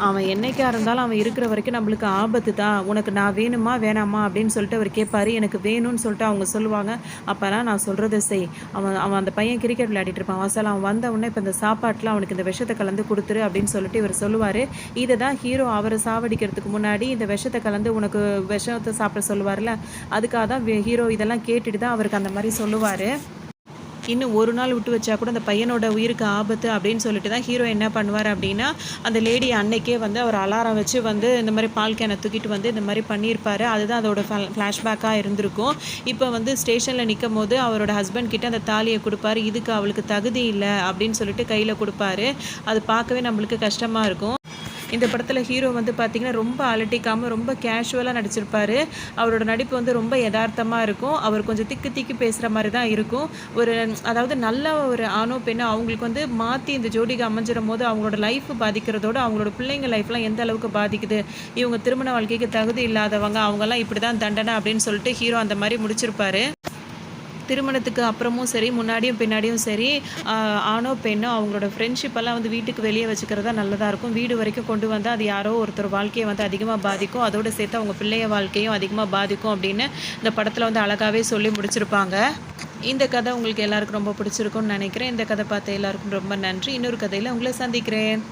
அவன் என்னைக்கா இருந்தாலும் அவன் இருக்கிற வரைக்கும் நம்மளுக்கு ஆபத்து தான், உனக்கு நான் வேணுமா வேணாமா அப்படின்னு சொல்லிட்டு அவர் கேட்பாரு. எனக்கு வேணும்னு சொல்லிட்டு அவங்க சொல்லுவாங்க. அப்போலாம் நான் சொல்கிறத செய், அவன் அந்த பையன் கிரிக்கெட் விளையாடிட்டு இருப்பான் வாசல், அவன் வந்த உடனே இப்போ இந்த சாப்பாட்டில் அவனுக்கு இந்த விஷத்தை கலந்து கொடுத்துரு அப்படின்னு சொல்லிட்டு இவர் சொல்லுவார். இதை தான் ஹீரோ அவரை சாவடிக்கிறதுக்கு முன்னாடி இந்த விஷத்தை கலந்து உனக்கு விஷத்தை சாப்பிட சொல்லுவார்ல, அதுக்காக தான் ஹீரோ இதெல்லாம் கேட்டுட்டு தான் அவருக்கு அந்த மாதிரி சொல்லுவார். இன்னும் ஒரு நாள் விட்டு வச்சா கூட அந்த பையனோட உயிருக்கு ஆபத்து அப்படின்னு சொல்லிட்டு தான் ஹீரோ என்ன பண்ணுவார் அப்படின்னா, அந்த லேடி அன்னைக்கே வந்து அவர் அலாரம் வச்சு வந்து இந்த மாதிரி பால் கேனை தூக்கிட்டு வந்து இந்த மாதிரி பண்ணியிருப்பாரு. அதுதான் அதோட ஃப்ளாஷ்பேக்காக இருந்திருக்கும். இப்போ வந்து ஸ்டேஷனில் நிற்கும் போது அவரோட ஹஸ்பண்ட் கிட்ட அந்த தாலியை கொடுப்பாரு. இதுக்கு அவளுக்கு தகுதி இல்லை அப்படின்னு சொல்லிட்டு கையில் கொடுப்பாரு. அது பார்க்கவே நம்மளுக்கு கஷ்டமாக இருக்கும். இந்த படத்தில் ஹீரோ வந்து பார்த்திங்கன்னா ரொம்ப அலட்டிக்காமல் ரொம்ப கேஷுவலாக நடிச்சிருப்பார். அவரோட நடிப்பு வந்து ரொம்ப யதார்த்தமாக இருக்கும். அவர் கொஞ்சம் திக்கு திக்கி பேசுகிற மாதிரி தான் இருக்கும். அதாவது நல்ல ஒரு ஆணோ பெண்ணோ அவங்களுக்கு வந்து மாற்றி இந்த ஜோடிக்கு அமைஞ்சிடும் போது அவங்களோட லைஃப் பாதிக்கிறதோடு அவங்களோட பிள்ளைங்க லைஃப்லாம் எந்த அளவுக்கு பாதிக்குது, இவங்க திருமண வாழ்க்கைக்கு தகுதி இல்லாதவங்க, அவங்கெல்லாம் இப்படி தான் தண்டனை அப்படின்னு சொல்லிட்டு ஹீரோ அந்த மாதிரி முடிச்சிருப்பார். திருமணத்துக்கு அப்புறமும் சரி, முன்னாடியும் பின்னாடியும் சரி, ஆணோ பெண்ணோ அவங்களோட ஃப்ரெண்ட்ஷிப்பெல்லாம் வந்து வீட்டுக்கு வெளியே வச்சுக்கிறது தான் நல்லதாக இருக்கும். வீடு வரைக்கும் கொண்டு வந்தால் அது யாரோ ஒருத்தர் வாழ்க்கையை வந்து அதிகமாக பாதிக்கும். அதோடு சேர்த்து அவங்க பிள்ளைய வாழ்க்கையும் அதிகமாக பாதிக்கும் அப்படின்னு இந்த படத்தில் வந்து அழகாகவே சொல்லி முடிச்சிருப்பாங்க. இந்த கதை உங்களுக்கு எல்லாருக்கும் ரொம்ப பிடிச்சிருக்கும்னு நினைக்கிறேன். இந்த கதை பார்த்த எல்லாருக்கும் ரொம்ப நன்றி. இன்னொரு கதையில் உங்களை சந்திக்கிறேன்.